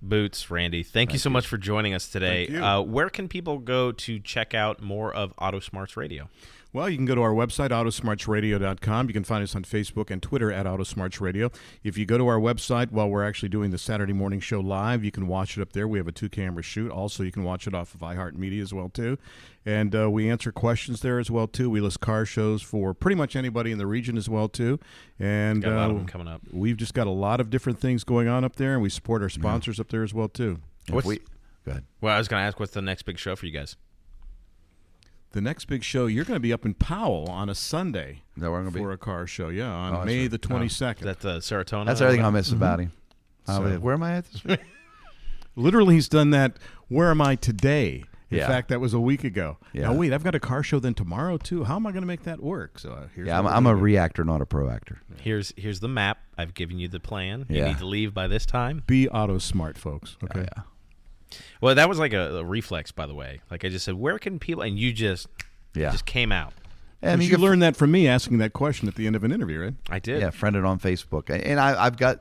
Boots, Randy, thank you so much for joining us today. Where can people go to check out more of AutoSmarts Radio? Well, you can go to our website, AutoSmartsRadio.com. You can find us on Facebook and Twitter at AutoSmarts Radio. If you go to our website while we're actually doing the Saturday morning show live, you can watch it up there. We have a 2-camera shoot. Also, you can watch it off of iHeartMedia as well, too. And we answer questions there as well, too. We list car shows for pretty much anybody in the region as well, too. And got a lot of them coming up. We've just got a lot of different things going on up there, and we support our sponsors up there as well, too. Go ahead. Well, I was going to ask, what's the next big show for you guys? The next big show, you're going to be up in Powell on a Sunday for a car show. Yeah, on May the 22nd. That's Saratoga. That's everything I miss about him. Where am I at this week? Literally, he's done that. Where am I today? In Yeah. fact, that was a week ago. Yeah. Now, wait, I've got a car show then tomorrow, too. How am I going to make that work? So here's I'm a reactor, not a proactor. Here's the map. I've given you the plan. You Yeah. need to leave by this time. Be auto-smart, folks. Okay. Yeah. Well, that was like a reflex, by the way. Like I just said, where can people... And you just came out. And you learned that from me asking that question at the end of an interview, right? I did. Yeah, friended on Facebook. And I've got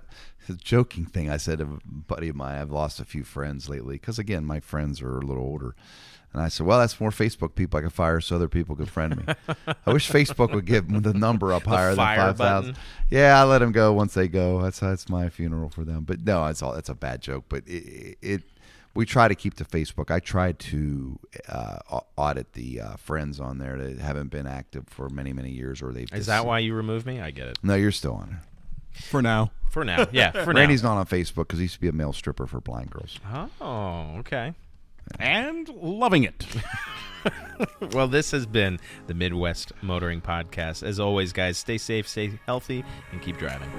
a joking thing. I said to a buddy of mine, I've lost a few friends lately because, again, my friends are a little older. And I said, well, that's more Facebook people I could fire so other people could friend me. I wish Facebook would give the number up higher than 5,000. Yeah, I let them go once they go. That's my funeral for them. But no, it's a bad joke. But we try to keep to Facebook. I tried to audit the friends on there that haven't been active for many, many years, or they've. Is that why you removed me? I get it. No, you're still on it. For now. For now, yeah. For now. Randy's not on Facebook because he used to be a male stripper for blind girls. Oh, okay. And loving it. Well, this has been the Midwest Motoring Podcast. As always, guys, stay safe, stay healthy, and keep driving.